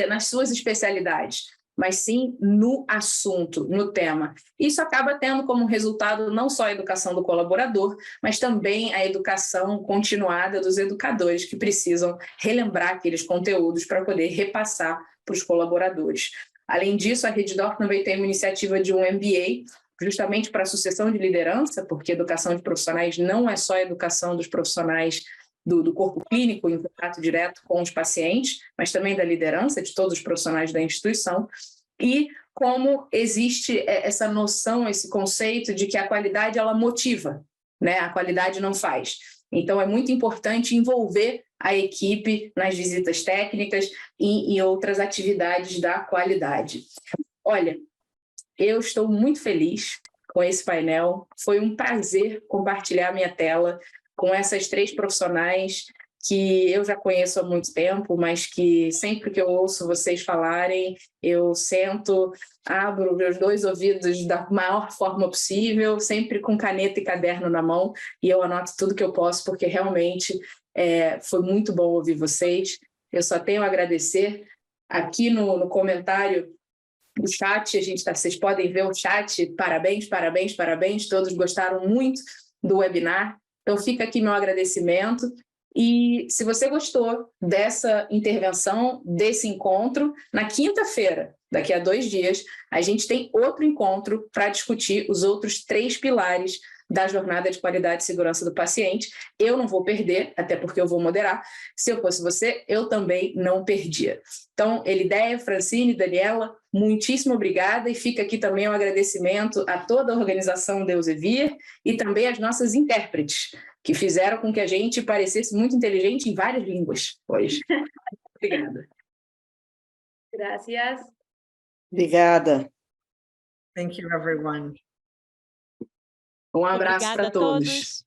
nas suas especialidades, mas sim no assunto, no tema. Isso acaba tendo como resultado não só a educação do colaborador, mas também a educação continuada dos educadores que precisam relembrar aqueles conteúdos para poder repassar para os colaboradores. Além disso, a Redditor também tem uma iniciativa de um MBA justamente para a sucessão de liderança, porque educação de profissionais não é só a educação dos profissionais do corpo clínico em contato direto com os pacientes, mas também da liderança de todos os profissionais da instituição, e como existe essa noção, esse conceito de que a qualidade ela motiva, né? A qualidade não faz. Então, é muito importante envolver a equipe nas visitas técnicas e outras atividades da qualidade. Olha, eu estou muito feliz com esse painel. Foi um prazer compartilhar minha tela com essas 3 profissionais que eu já conheço há muito tempo, mas que sempre que eu ouço vocês falarem, eu sento, abro meus 2 ouvidos da maior forma possível, sempre com caneta e caderno na mão, e eu anoto tudo que eu posso, porque realmente foi muito bom ouvir vocês. Eu só tenho a agradecer. Aqui no comentário do chat, vocês podem ver o chat, parabéns, parabéns, parabéns, todos gostaram muito do webinar, então fica aqui meu agradecimento. E se você gostou dessa intervenção, desse encontro, na quinta-feira, daqui a 2 dias, a gente tem outro encontro para discutir os outros 3 pilares da jornada de qualidade e segurança do paciente. Eu não vou perder, até porque eu vou moderar. Se eu fosse você, eu também não perdia. Então, Elideia, Francine, Daniela, muitíssimo obrigada, e fica aqui também um agradecimento a toda a organização Deusevir e também às nossas intérpretes, que fizeram com que a gente parecesse muito inteligente em várias línguas hoje. Obrigada. Gracias. Obrigada. Thank you, everyone. Um abraço para todos.